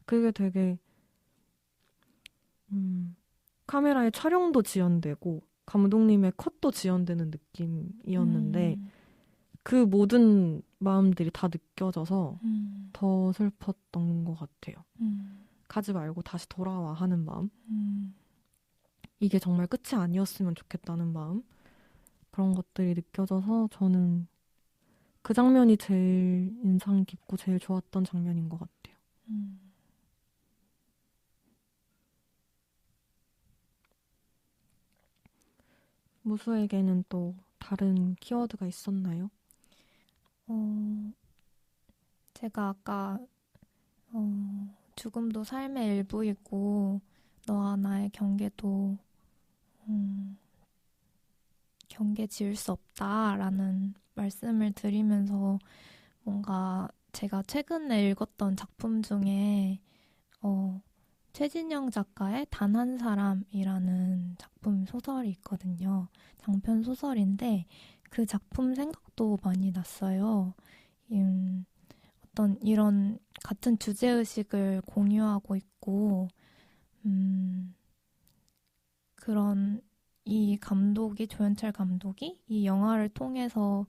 그게 되게 카메라의 촬영도 지연되고 감독님의 컷도 지연되는 느낌이었는데 그 모든 마음들이 다 느껴져서 더 슬펐던 것 같아요. 가지 말고 다시 돌아와 하는 마음. 이게 정말 끝이 아니었으면 좋겠다는 마음. 그런 것들이 느껴져서 저는 그 장면이 제일 인상 깊고 제일 좋았던 장면인 것 같아요. 무수에게는 또 다른 키워드가 있었나요? 제가 아까 죽음도 삶의 일부이고 너와 나의 경계도 경계 지을 수 없다라는 말씀을 드리면서 뭔가 제가 최근에 읽었던 작품 중에 최진영 작가의 단 한 사람이라는 작품 소설이 있거든요. 장편 소설인데 그 작품 생각도 많이 났어요. 어떤 이런 같은 주제의식을 공유하고 있고 그런 이 감독이 조연철 감독이 이 영화를 통해서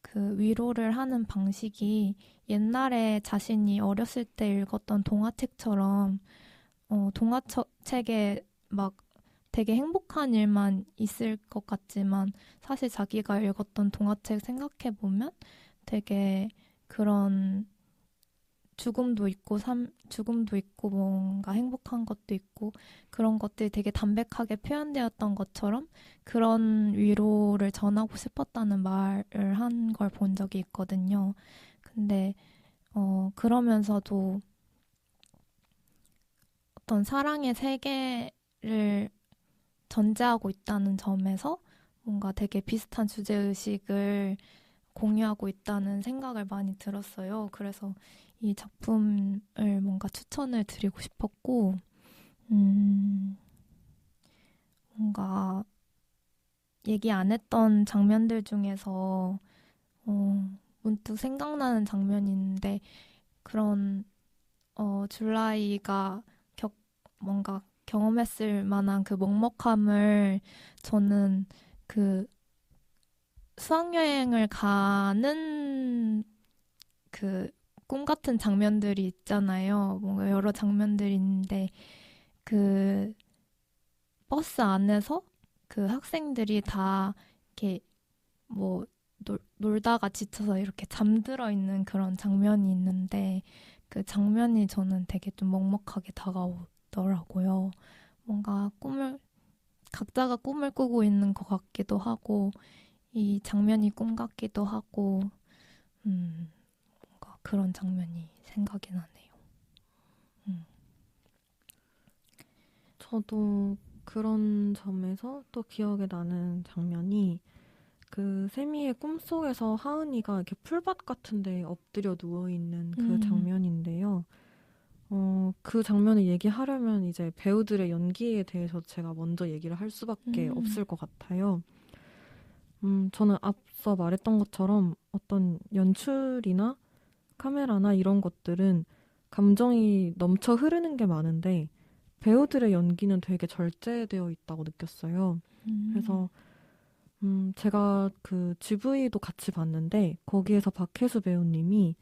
그 위로를 하는 방식이 옛날에 자신이 어렸을 때 읽었던 동화책처럼 동화책에 막 되게 행복한 일만 있을 것 같지만 사실 자기가 읽었던 동화책 생각해보면 되게 그런 죽음도 있고 뭔가 행복한 것도 있고 그런 것들이 되게 담백하게 표현되었던 것처럼 그런 위로를 전하고 싶었다는 말을 한 걸 본 적이 있거든요. 근데 그러면서도 어떤 사랑의 세계를 전제하고 있다는 점에서 뭔가 되게 비슷한 주제의식을 공유하고 있다는 생각을 많이 들었어요. 그래서 이 작품을 뭔가 추천을 드리고 싶었고, 뭔가 얘기 안 했던 장면들 중에서 문득 생각나는 장면이 있는데 그런 줄라이가 뭔가 경험했을 만한 그 먹먹함을 저는 그 수학여행을 가는 그 꿈 같은 장면들이 있잖아요. 뭔가 여러 장면들이 있는데 그 버스 안에서 그 학생들이 다 이렇게 뭐 놀다가 지쳐서 이렇게 잠들어 있는 그런 장면이 있는데 그 장면이 저는 되게 좀 먹먹하게 다가오더라고요. 뭔가 각자가 꿈을 꾸고 있는 것 같기도 하고 이 장면이 꿈 같기도 하고 뭔가 그런 장면이 생각이 나네요. 저도 그런 점에서 또 기억에 나는 장면이 그 세미의 꿈속에서 하은이가 이렇게 풀밭 같은 데 엎드려 누워있는 그 장면인데요. 그 장면을 얘기하려면 이제 배우들의 연기에 대해서 제가 먼저 얘기를 할 수밖에 없을 것 같아요. 저는 앞서 말했던 것처럼 어떤 연출이나 카메라나 이런 것들은 감정이 넘쳐 흐르는 게 많은데 배우들의 연기는 되게 절제되어 있다고 느꼈어요. 그래서 제가 그 GV도 같이 봤는데 거기에서 박혜수 배우님이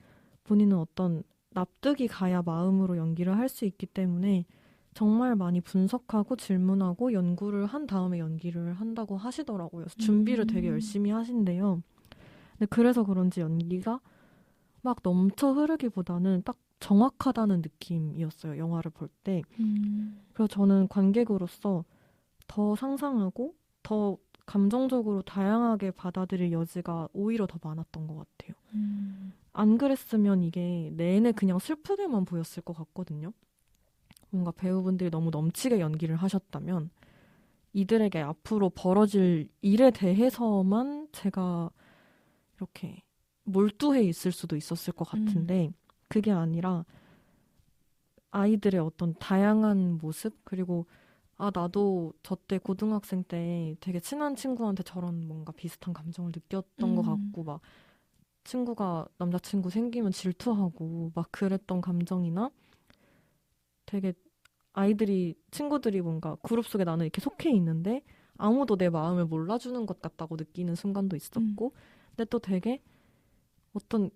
본인은 어떤 납득이 가야 마음으로 연기를 할 수 있기 때문에 정말 많이 분석하고 질문하고 연구를 한 다음에 연기를 한다고 하시더라고요. 그래서 준비를 되게 열심히 하신대요. 근데 그래서 그런지 연기가 막 넘쳐 흐르기보다는 딱 정확하다는 느낌이었어요. 영화를 볼 때. 그래서 저는 관객으로서 더 상상하고 더 감정적으로 다양하게 받아들일 여지가 오히려 더 많았던 것 같아요. 안 그랬으면 이게 내내 그냥 슬프게만 보였을 것 같거든요. 뭔가 배우분들이 너무 넘치게 연기를 하셨다면 이들에게 앞으로 벌어질 일에 대해서만 제가 이렇게 몰두해 있을 수도 있었을 것 같은데 그게 아니라 아이들의 어떤 다양한 모습 그리고 나도 저 때 고등학생 때 되게 친한 친구한테 저런 뭔가 비슷한 감정을 느꼈던 것 같고 막 친구가 남자친구 생기면 질투하고 막 그랬던 감정이나 되게 친구들이 뭔가 그룹 속에 나는 이렇게 속해 있는데 아무도 내 마음을 몰라주는 것 같다고 느끼는 순간도 있었고 근데 또 되게 어떤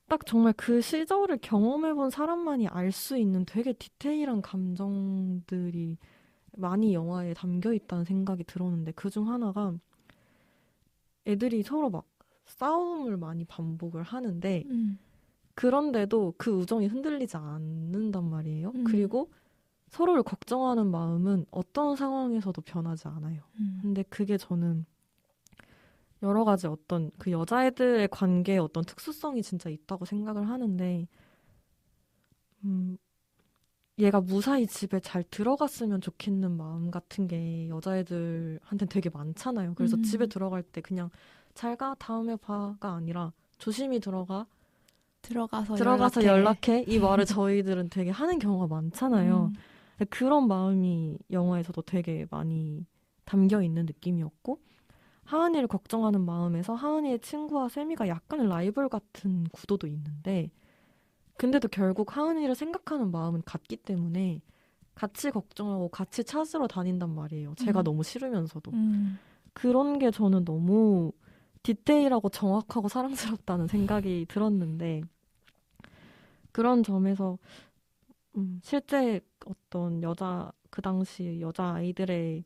딱 정말 그 시절을 경험해본 사람만이 알 수 있는 되게 디테일한 감정들이 많이 영화에 담겨 있다는 생각이 들었는데 그중 하나가 애들이 서로 막 싸움을 많이 반복을 하는데 그런데도 그 우정이 흔들리지 않는단 말이에요. 그리고 서로를 걱정하는 마음은 어떤 상황에서도 변하지 않아요. 근데 그게 저는 여러 가지 어떤 그 여자애들의 관계에 어떤 특수성이 진짜 있다고 생각을 하는데 얘가 무사히 집에 잘 들어갔으면 좋겠는 마음 같은 게 여자애들한테는 되게 많잖아요. 그래서 집에 들어갈 때 그냥 잘 가, 다음에 봐가 아니라 조심히 들어가서 연락해. 이 말을 저희들은 되게 하는 경우가 많잖아요. 그런 마음이 영화에서도 되게 많이 담겨 있는 느낌이었고 하은이를 걱정하는 마음에서 하은이의 친구와 세미가 약간의 라이벌 같은 구도도 있는데 근데도 결국 하은이를 생각하는 마음은 같기 때문에 같이 걱정하고 같이 찾으러 다닌단 말이에요. 제가 너무 싫으면서도. 그런 게 저는 너무 디테일하고 정확하고 사랑스럽다는 생각이 들었는데 그런 점에서 실제 어떤 그 당시 여자아이들의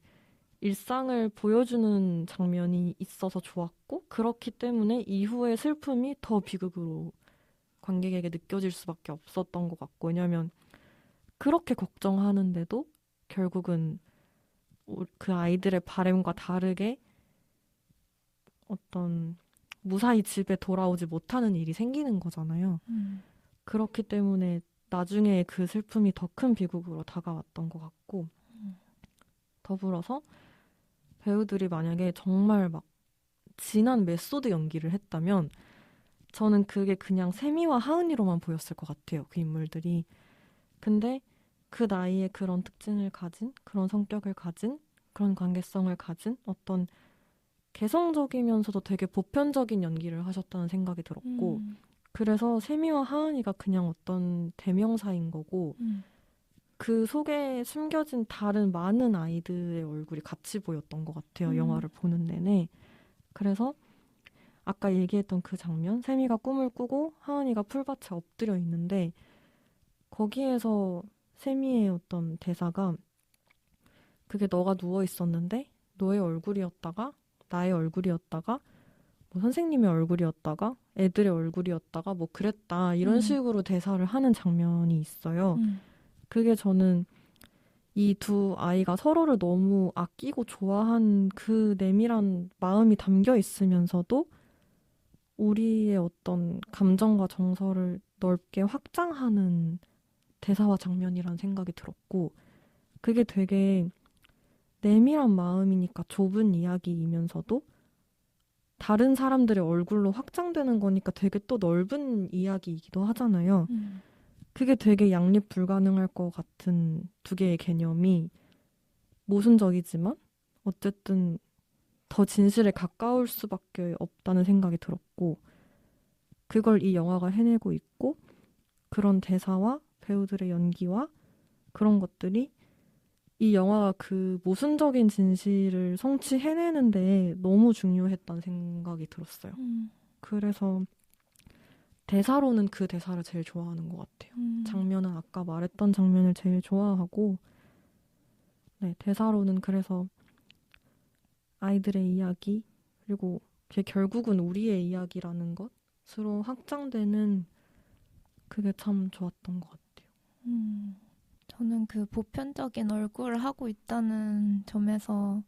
일상을 보여주는 장면이 있어서 좋았고 그렇기 때문에 이후의 슬픔이 더 비극으로 관객에게 느껴질 수밖에 없었던 것 같고 왜냐하면 그렇게 걱정하는데도 결국은 그 아이들의 바램과 다르게 어떤 무사히 집에 돌아오지 못하는 일이 생기는 거잖아요. 그렇기 때문에 나중에 그 슬픔이 더 큰 비극으로 다가왔던 것 같고 더불어서 배우들이 만약에 정말 막 진한 메소드 연기를 했다면 저는 그게 그냥 세미와 하은이로만 보였을 것 같아요. 그 인물들이. 근데 그 나이에 그런 특징을 가진, 그런 성격을 가진, 그런 관계성을 가진 어떤 개성적이면서도 되게 보편적인 연기를 하셨다는 생각이 들었고 그래서 세미와 하은이가 그냥 어떤 대명사인 거고 그 속에 숨겨진 다른 많은 아이들의 얼굴이 같이 보였던 것 같아요. 영화를 보는 내내. 그래서 아까 얘기했던 그 장면, 세미가 꿈을 꾸고 하은이가 풀밭에 엎드려 있는데 거기에서 세미의 어떤 대사가 그게 너가 누워 있었는데 너의 얼굴이었다가 나의 얼굴이었다가 뭐 선생님의 얼굴이었다가 애들의 얼굴이었다가 뭐 그랬다 이런 식으로 대사를 하는 장면이 있어요. 그게 저는 이 두 아이가 서로를 너무 아끼고 좋아한 그 내밀한 마음이 담겨 있으면서도 우리의 어떤 감정과 정서를 넓게 확장하는 대사와 장면이라는 생각이 들었고 그게 되게 내밀한 마음이니까 좁은 이야기이면서도 다른 사람들의 얼굴로 확장되는 거니까 되게 또 넓은 이야기이기도 하잖아요. 그게 되게 양립 불가능할 것 같은 두 개의 개념이 모순적이지만 어쨌든 더 진실에 가까울 수밖에 없다는 생각이 들었고 그걸 이 영화가 해내고 있고 그런 대사와 배우들의 연기와 그런 것들이 이 영화가 그 모순적인 진실을 성취해내는데 너무 중요했다는 생각이 들었어요. 그래서 대사로는 그 대사를 제일 좋아하는 것 같아요. 장면은 아까 말했던 장면을 제일 좋아하고 네, 대사로는 그래서 아이들의 이야기 그리고 그게 결국은 우리의 이야기라는 것으로 확장되는 그게 참 좋았던 것 같아요. 저는 그 보편적인 얼굴을 하고 있다는 점에서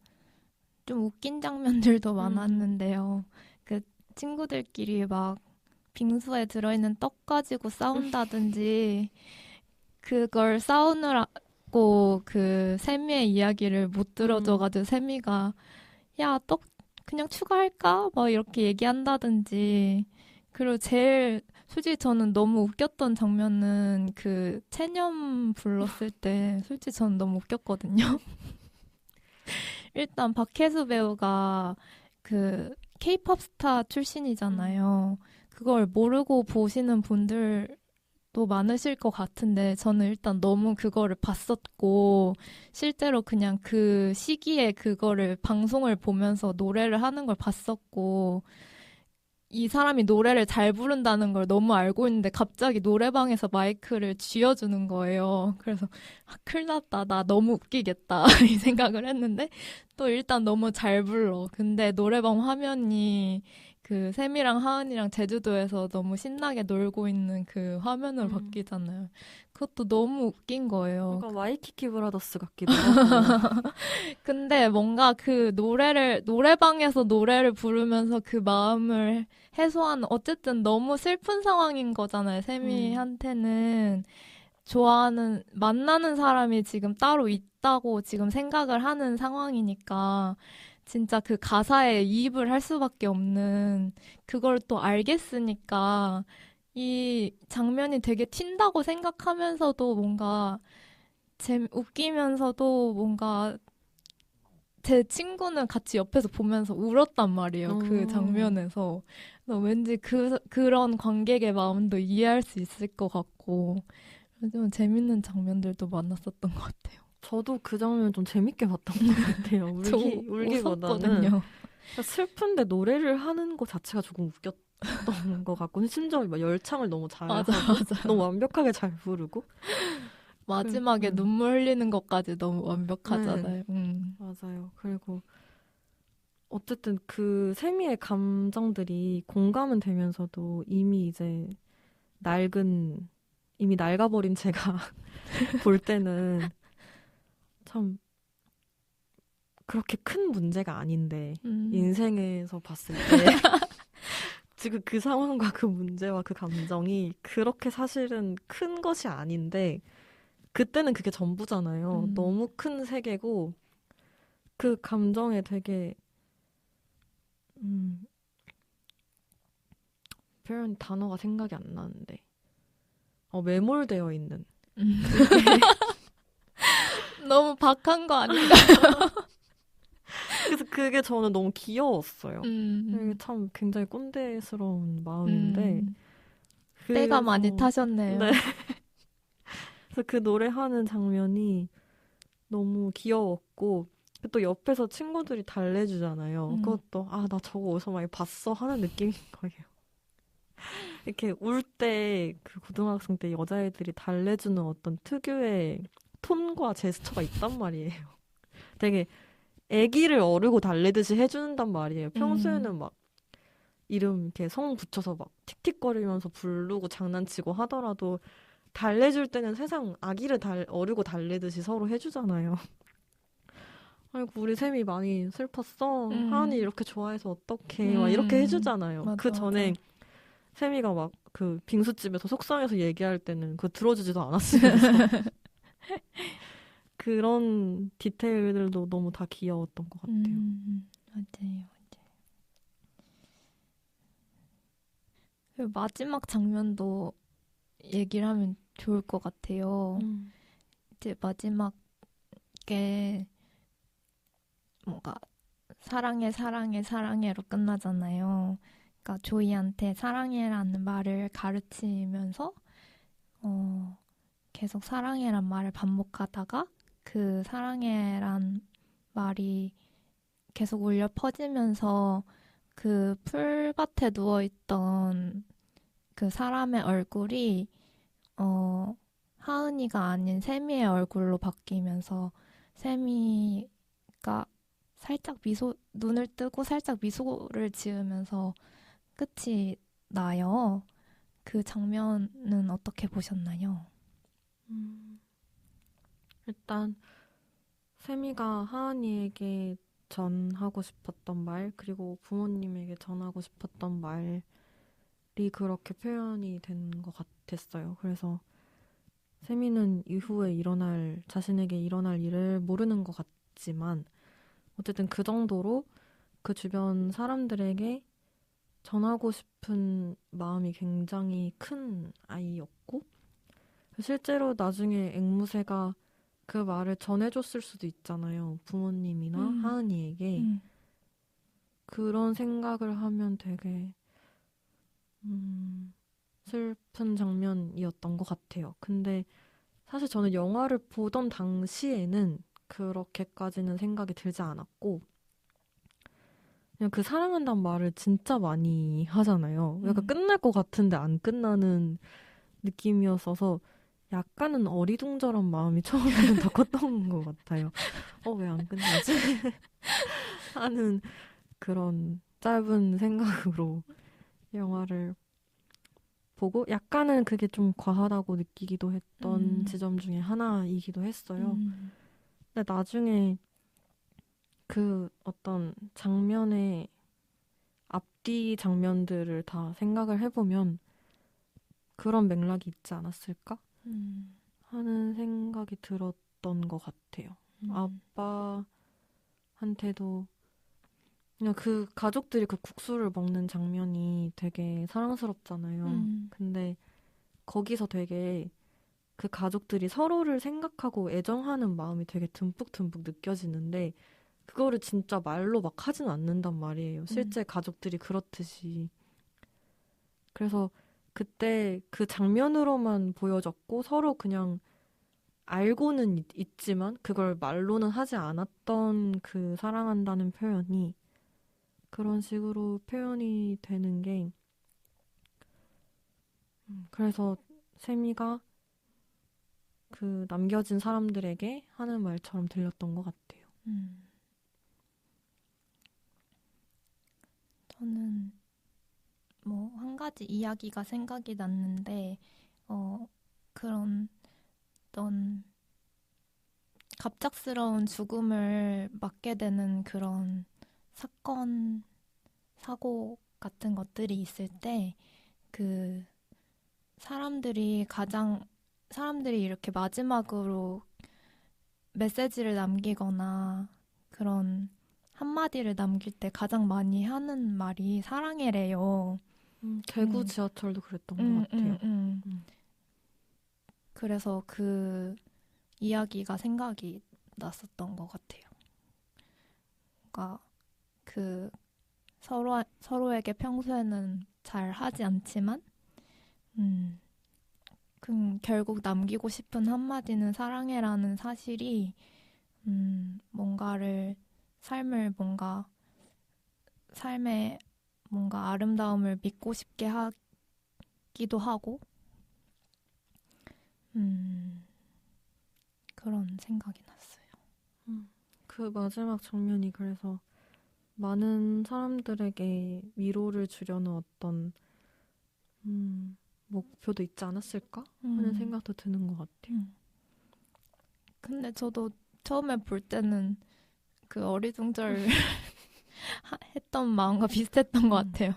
좀 웃긴 장면들도 많았는데요. 그 친구들끼리 막 빙수에 들어있는 떡 가지고 싸운다든지 그걸 싸우느라고 그 세미의 이야기를 못 들어줘가지고 세미가 야, 떡 그냥 추가할까? 막 이렇게 얘기한다든지 그리고 제일 솔직히 저는 너무 웃겼던 장면은 그 체념 불렀을 때 솔직히 저는 너무 웃겼거든요. 일단 박혜수 배우가 그 케이팝 스타 출신이잖아요. 그걸 모르고 보시는 분들도 많으실 것 같은데 저는 일단 너무 그거를 봤었고 실제로 그냥 그 시기에 그거를 방송을 보면서 노래를 하는 걸 봤었고 이 사람이 노래를 잘 부른다는 걸 너무 알고 있는데 갑자기 노래방에서 마이크를 쥐어주는 거예요. 그래서 큰일 났다. 나 너무 웃기겠다. 이 생각을 했는데 또 일단 너무 잘 불러. 근데 노래방 화면이 그 샘이랑 하은이랑 제주도에서 너무 신나게 놀고 있는 그 화면으로 바뀌잖아요. 그것도 너무 웃긴 거예요. 뭔가 와이키키 브라더스 같기도 하고. 근데 뭔가 그 노래방에서 노래를 부르면서 그 마음을 해소하는, 어쨌든 너무 슬픈 상황인 거잖아요. 세미한테는 만나는 사람이 지금 따로 있다고 지금 생각을 하는 상황이니까 진짜 그 가사에 이입을 할 수밖에 없는 그걸 또 알겠으니까 이 장면이 되게 튄다고 생각하면서도 뭔가 웃기면서도 뭔가 제 친구는 같이 옆에서 보면서 울었단 말이에요. 그 장면에서. 그래서 왠지 그런 관객의 마음도 이해할 수 있을 것 같고 좀 재밌는 장면들도 많았었던 것 같아요. 저도 그 장면 좀 재밌게 봤던 것 같아요. 울기보다는 슬픈데 노래를 하는 것 자체가 조금 웃겼던 것 같고 심지어 막 열창을 너무 잘하고 너무 완벽하게 잘 부르고 마지막에 눈물 흘리는 것까지 너무 완벽하잖아요. 맞아요. 그리고 어쨌든 그 세미의 감정들이 공감은 되면서도 이미 낡아버린 제가 볼 때는 참 그렇게 큰 문제가 아닌데 인생에서 봤을 때 지금 그 상황과 그 문제와 그 감정이 그렇게 사실은 큰 것이 아닌데 그때는 그게 전부잖아요. 너무 큰 세계고 그 감정에 되게 표현 단어가 생각이 안 나는데 매몰되어 있는 너무 박한 거 아닌가? 그래서 그게 저는 너무 귀여웠어요. 이게 참 굉장히 꼰대스러운 마음인데 때가 많이 타셨네요. 네. 그래서 그 노래하는 장면이 너무 귀여웠고 또 옆에서 친구들이 달래주잖아요. 그것도 나 저거 어디서 많이 봤어 하는 느낌인 거예요. 이렇게 울 때 그 고등학생 때 여자애들이 달래주는 어떤 특유의 톤과 제스처가 있단 말이에요. 되게 애기를 어르고 달래듯이 해준단 말이에요. 평소에는 막 이름 이렇게 성 붙여서 막 틱틱거리면서 부르고 장난치고 하더라도 달래줄 때는 세상 아기를 어르고 달래듯이 서로 해주잖아요. 아이고 우리 샘이 많이 슬펐어. 하은이 이렇게 좋아해서 어떡해. 막 이렇게 해주잖아요. 맞아, 그 전에 샘이가 막 그 빙수집에서 속상해서 얘기할 때는 그거 들어주지도 않았으면서 그런 디테일들도 너무 다 귀여웠던 것 같아요. 맞아요. 그리고 마지막 장면도 얘기를 하면 좋을 것 같아요. 이제 마지막에 뭔가 사랑해로 끝나잖아요. 그러니까 조이한테 사랑해라는 말을 가르치면서 계속 사랑해란 말을 반복하다가 그 사랑해란 말이 계속 울려 퍼지면서 그 풀밭에 누워있던 그 사람의 얼굴이 하은이가 아닌 세미의 얼굴로 바뀌면서 세미가 살짝 눈을 뜨고 살짝 미소를 지으면서 끝이 나요. 그 장면은 어떻게 보셨나요? 일단 세미가 하은이에게 전하고 싶었던 말, 그리고 부모님에게 전하고 싶었던 말이 그렇게 표현이 된 것 같았어요. 그래서 세미는 이후에 자신에게 일어날 일을 모르는 것 같지만, 어쨌든 그 정도로 그 주변 사람들에게 전하고 싶은 마음이 굉장히 큰 아이였고, 실제로 나중에 앵무새가 그 말을 전해줬을 수도 있잖아요. 부모님이나 하은이에게. 음, 그런 생각을 하면 되게 슬픈 장면이었던 것 같아요. 근데 사실 저는 영화를 보던 당시에는 그렇게까지는 생각이 들지 않았고, 그냥 그 사랑한다는 말을 진짜 많이 하잖아요. 약간 끝날 것 같은데 안 끝나는 느낌이었어서 약간은 어리둥절한 마음이 처음에는 더 컸던 것 같아요. 왜 안 끝나지? 하는 그런 짧은 생각으로 영화를 보고 약간은 그게 좀 과하다고 느끼기도 했던 지점 중에 하나이기도 했어요. 근데 나중에 그 어떤 장면의 앞뒤 장면들을 다 생각을 해보면 그런 맥락이 있지 않았을까? 하는 생각이 들었던 것 같아요. 아빠한테도 그냥 그 가족들이 그 국수를 먹는 장면이 되게 사랑스럽잖아요. 근데 거기서 되게 그 가족들이 서로를 생각하고 애정하는 마음이 되게 듬뿍듬뿍 느껴지는데 그거를 진짜 말로 막 하진 않는단 말이에요. 실제 가족들이 그렇듯이. 그래서 그때 그 장면으로만 보여졌고 서로 그냥 알고는 있지만 그걸 말로는 하지 않았던 그 사랑한다는 표현이 그런 식으로 표현이 되는 게 그래서 세미가 그 남겨진 사람들에게 하는 말처럼 들렸던 것 같아요. 저는 뭐 한 가지 이야기가 생각이 났는데 그런 어떤 갑작스러운 죽음을 맞게 되는 그런 사건, 사고 같은 것들이 있을 때 그 사람들이 이렇게 마지막으로 메시지를 남기거나 그런 한마디를 남길 때 가장 많이 하는 말이 사랑해래요. 대구 지하철도 그랬던 것 같아요. 그래서 그 이야기가 생각이 났었던 것 같아요. 그러니까 그 서로에게 평소에는 잘 하지 않지만, 결국 남기고 싶은 한마디는 사랑해라는 사실이, 뭔가를, 삶의 뭔가 아름다움을 믿고 싶게 하기도 하고, 그런 생각이 났어요. 그 마지막 장면이 그래서 많은 사람들에게 위로를 주려는 어떤 목표도 있지 않았을까 하는 생각도 드는 것 같아요. 근데 저도 처음에 볼 때는 그 어리둥절 했던 마음과 비슷했던 것 같아요.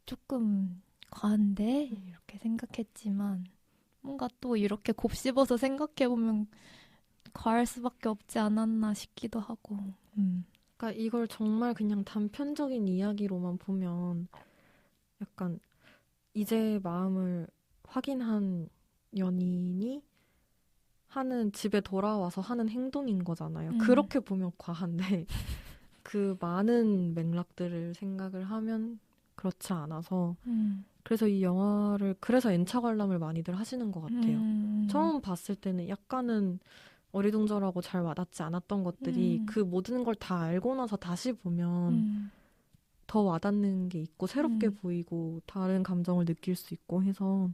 조금 과한데? 이렇게 생각했지만 뭔가 또 이렇게 곱씹어서 생각해보면 과할 수밖에 없지 않았나 싶기도 하고. 그러니까 이걸 정말 그냥 단편적인 이야기로만 보면 약간 이제 마음을 확인한 연인이 집에 돌아와서 하는 행동인 거잖아요. 그렇게 보면 과한데 그 많은 맥락들을 생각을 하면 그렇지 않아서 그래서 이 영화를 그래서 N차 관람을 많이들 하시는 것 같아요. 처음 봤을 때는 약간은 어리둥절하고 잘 와닿지 않았던 것들이 그 모든 걸 다 알고 나서 다시 보면 더 와닿는 게 있고 새롭게 보이고 다른 감정을 느낄 수 있고 해서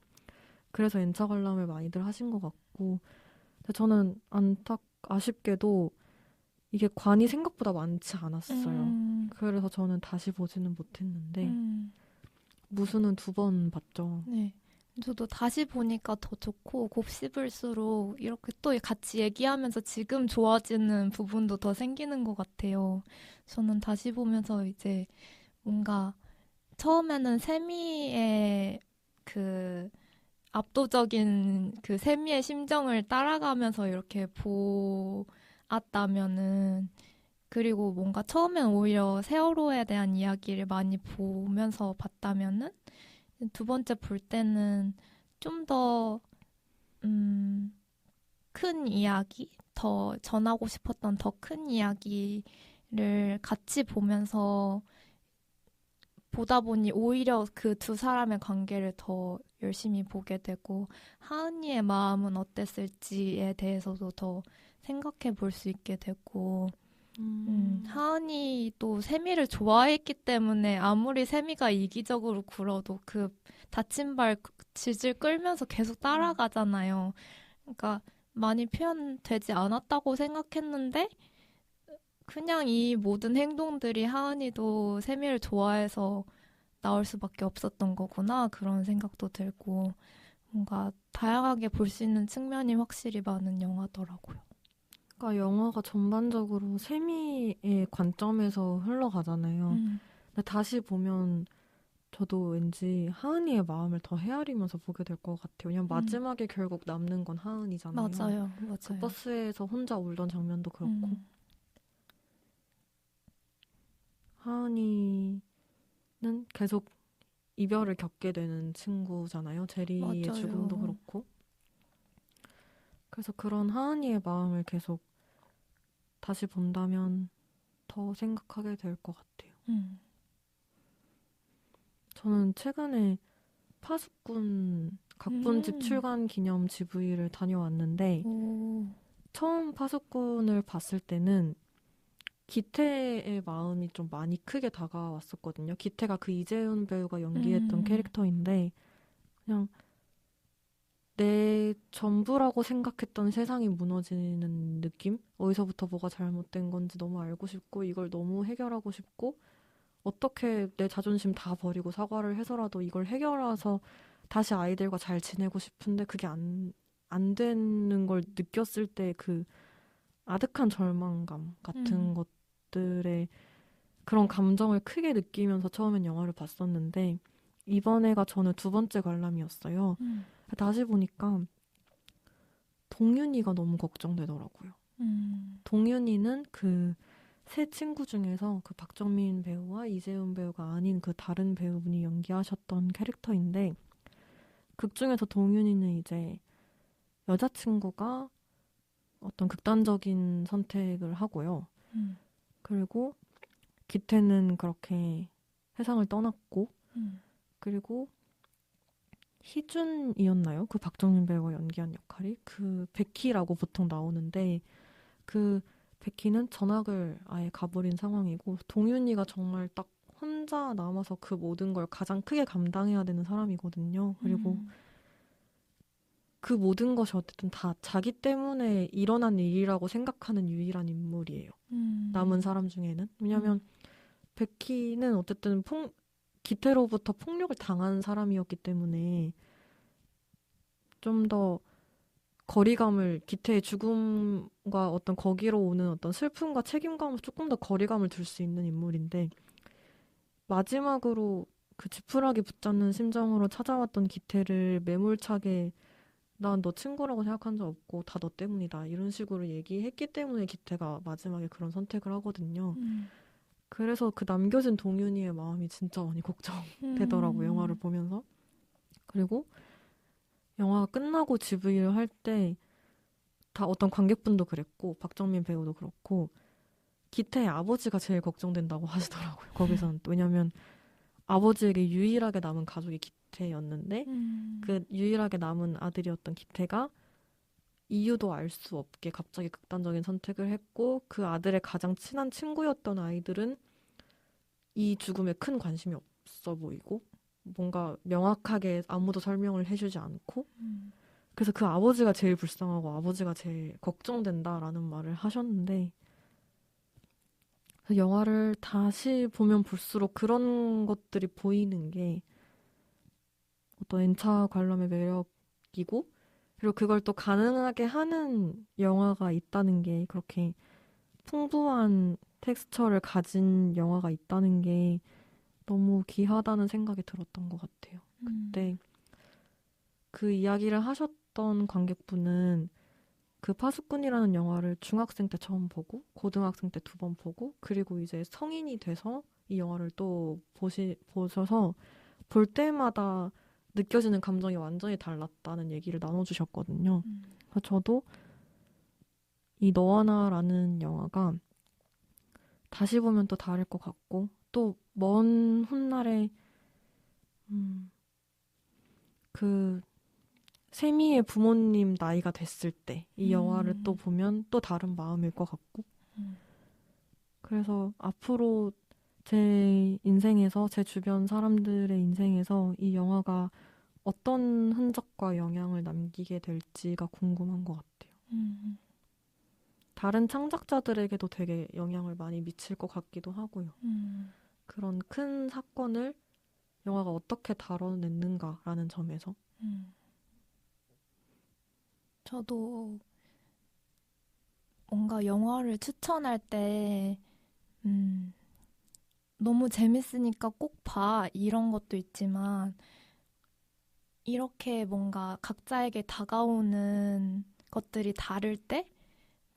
그래서 N차 관람을 많이들 하신 것 같고 근데 저는 아쉽게도 이게 관이 생각보다 많지 않았어요. 그래서 저는 다시 보지는 못했는데 무수는 2번 봤죠. 네. 저도 다시 보니까 더 좋고 곱씹을수록 이렇게 또 같이 얘기하면서 지금 좋아지는 부분도 더 생기는 것 같아요. 저는 다시 보면서 이제 뭔가 처음에는 세미의 그 압도적인 그 세미의 심정을 따라가면서 이렇게 보았다면은 그리고 뭔가 처음엔 오히려 세월호에 대한 이야기를 많이 보면서 봤다면은 두 번째 볼 때는 좀 더, 큰 이야기, 더 전하고 싶었던 더 큰 이야기를 같이 보면서 보다 보니 오히려 그 두 사람의 관계를 더 열심히 보게 되고 하은이의 마음은 어땠을지에 대해서도 더 생각해 볼 수 있게 되고 하은이도 세미를 좋아했기 때문에 아무리 세미가 이기적으로 굴어도 그 다친 발 질질 끌면서 계속 따라가잖아요. 그러니까 많이 표현되지 않았다고 생각했는데 그냥 이 모든 행동들이 하은이도 세미를 좋아해서 나올 수밖에 없었던 거구나 그런 생각도 들고 뭔가 다양하게 볼 수 있는 측면이 확실히 많은 영화더라고요. 그러니까 영화가 전반적으로 세미의 관점에서 흘러가잖아요. 근데 다시 보면 저도 왠지 하은이의 마음을 더 헤아리면서 보게 될 것 같아요. 왜냐면 마지막에 결국 남는 건 하은이잖아요. 맞아요, 그 맞아요. 버스에서 혼자 울던 장면도 그렇고. 하은이는 계속 이별을 겪게 되는 친구잖아요. 제리의 죽음도 맞아요. 그렇고. 그래서 그런 하은이의 마음을 계속 다시 본다면 더 생각하게 될 것 같아요. 저는 최근에 파수꾼 각본집 출간 기념 GV를 다녀왔는데 오. 처음 파수꾼을 봤을 때는 기태의 마음이 좀 많이 크게 다가왔었거든요. 기태가 그 이재훈 배우가 연기했던 캐릭터인데 그냥 내 전부라고 생각했던 세상이 무너지는 느낌? 어디서부터 뭐가 잘못된 건지 너무 알고 싶고 이걸 너무 해결하고 싶고 어떻게 내 자존심 다 버리고 사과를 해서라도 이걸 해결해서 다시 아이들과 잘 지내고 싶은데 그게 안 되는 걸 느꼈을 때 그 아득한 절망감 같은 것들에 그런 감정을 크게 느끼면서 처음엔 영화를 봤었는데 이번에가 저는 2번째 관람이었어요. 다시 보니까 동윤이가 너무 걱정되더라고요. 동윤이는 그 세 친구 중에서 그 박정민 배우와 이재훈 배우가 아닌 그 다른 배우분이 연기하셨던 캐릭터인데 극 중에서 동윤이는 이제 여자친구가 어떤 극단적인 선택을 하고요. 그리고 기태는 그렇게 세상을 떠났고 그리고 희준이었나요? 그 박정민 배우가 연기한 역할이 그 베키라고 보통 나오는데 그 베키는 전학을 아예 가버린 상황이고 동윤이가 정말 딱 혼자 남아서 그 모든 걸 가장 크게 감당해야 되는 사람이거든요. 그리고 그 모든 것이 어쨌든 다 자기 때문에 일어난 일이라고 생각하는 유일한 인물이에요. 남은 사람 중에는. 왜냐하면 베키는 어쨌든 기태로부터 폭력을 당한 사람이었기 때문에 좀 더 거리감을 기태의 죽음과 어떤 거기로 오는 어떤 슬픔과 책임감을 조금 더 거리감을 둘 수 있는 인물인데 마지막으로 그 지푸라기 붙잡는 심정으로 찾아왔던 기태를 매몰차게 난 너 친구라고 생각한 적 없고 다 너 때문이다 이런 식으로 얘기했기 때문에 기태가 마지막에 그런 선택을 하거든요. 그래서 그 남겨진 동윤이의 마음이 진짜 많이 걱정되더라고요. 영화를 보면서. 그리고 영화가 끝나고 GV를 할 때 다 어떤 관객분도 그랬고 박정민 배우도 그렇고 기태의 아버지가 제일 걱정된다고 하시더라고요. 거기서는. 왜냐면 아버지에게 유일하게 남은 가족이 기태였는데 그 유일하게 남은 아들이었던 기태가 이유도 알 수 없게 갑자기 극단적인 선택을 했고 그 아들의 가장 친한 친구였던 아이들은 이 죽음에 큰 관심이 없어 보이고 뭔가 명확하게 아무도 설명을 해주지 않고 그래서 그 아버지가 제일 불쌍하고 아버지가 제일 걱정된다라는 말을 하셨는데 영화를 다시 보면 볼수록 그런 것들이 보이는 게 어떤 N차 관람의 매력이고 그리고 그걸 또 가능하게 하는 영화가 있다는 게 그렇게 풍부한 텍스처를 가진 영화가 있다는 게 너무 귀하다는 생각이 들었던 것 같아요. 그때 그 이야기를 하셨던 관객분은 그 파수꾼이라는 영화를 중학생 때 처음 보고 고등학생 때 2번 보고 그리고 이제 성인이 돼서 이 영화를 또 보셔서 볼 때마다 느껴지는 감정이 완전히 달랐다는 얘기를 나눠주셨거든요. 그래서 저도 이 너와 나라는 영화가 다시 보면 또 다를 것 같고 또 먼 훗날에 그 세미의 부모님 나이가 됐을 때 이 영화를 또 보면 또 다른 마음일 것 같고 그래서 앞으로 제 인생에서 제 주변 사람들의 인생에서 이 영화가 어떤 흔적과 영향을 남기게 될지가 궁금한 것 같아요. 다른 창작자들에게도 되게 영향을 많이 미칠 것 같기도 하고요. 그런 큰 사건을 영화가 어떻게 다뤄냈는가라는 점에서 저도 뭔가 영화를 추천할 때 너무 재밌으니까 꼭 봐 이런 것도 있지만 이렇게 뭔가 각자에게 다가오는 것들이 다를 때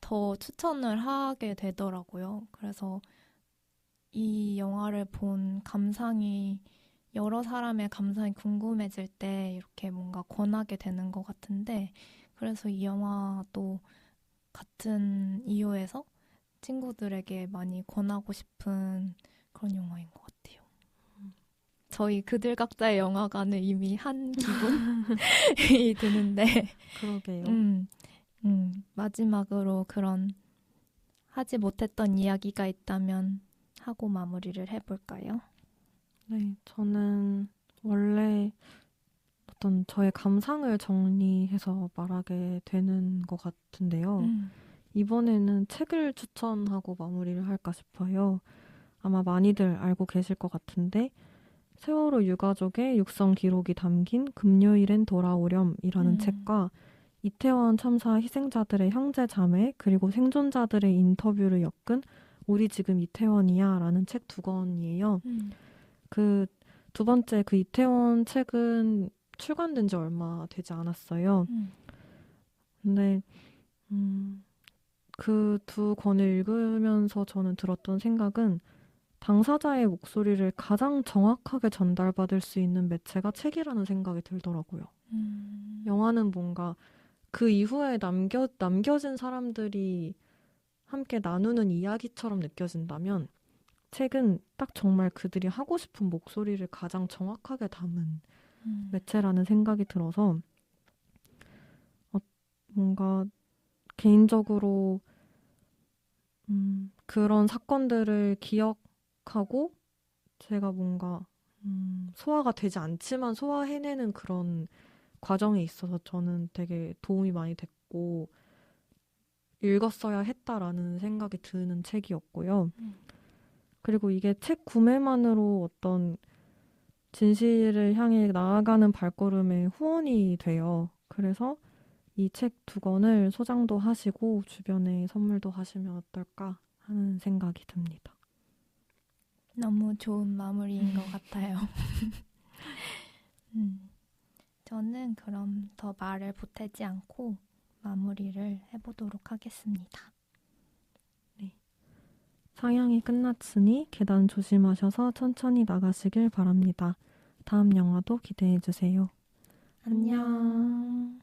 더 추천을 하게 되더라고요. 그래서 이 영화를 본 감상이 여러 사람의 감상이 궁금해질 때 이렇게 뭔가 권하게 되는 것 같은데 그래서 이 영화도 같은 이유에서 친구들에게 많이 권하고 싶은 그런 영화인 것 같아요. 저희 그들 각자의 영화관을 이미 한 기분이 드는데 그러게요. 마지막으로 그런 하지 못했던 이야기가 있다면 하고 마무리를 해볼까요? 네, 저는 원래 어떤 저의 감상을 정리해서 말하게 되는 것 같은데요. 이번에는 책을 추천하고 마무리를 할까 싶어요. 아마 많이들 알고 계실 것 같은데 세월호 유가족의 육성 기록이 담긴 금요일엔 돌아오렴이라는 책과 이태원 참사 희생자들의 형제 자매 그리고 생존자들의 인터뷰를 엮은 우리 지금 이태원이야 라는 책 2권이에요. 그 두 번째 그 이태원 책은 출간된 지 얼마 되지 않았어요. 근데 그 2권을 읽으면서 저는 들었던 생각은 당사자의 목소리를 가장 정확하게 전달받을 수 있는 매체가 책이라는 생각이 들더라고요. 영화는 뭔가 그 이후에 남겨진 사람들이 함께 나누는 이야기처럼 느껴진다면 책은 딱 정말 그들이 하고 싶은 목소리를 가장 정확하게 담은 매체라는 생각이 들어서 뭔가 개인적으로 그런 사건들을 기억하고 제가 뭔가 소화가 되지 않지만 소화해내는 그런 과정에 있어서 저는 되게 도움이 많이 됐고 읽었어야 했다라는 생각이 드는 책이었고요. 그리고 이게 책 구매만으로 어떤 진실을 향해 나아가는 발걸음의 후원이 돼요. 그래서 이 책 2권을 소장도 하시고 주변에 선물도 하시면 어떨까 하는 생각이 듭니다. 너무 좋은 마무리인 것 같아요. 저는 그럼 더 말을 보태지 않고 마무리를 해보도록 하겠습니다. 네. 상영이 끝났으니 계단 조심하셔서 천천히 나가시길 바랍니다. 다음 영화도 기대해주세요. 안녕.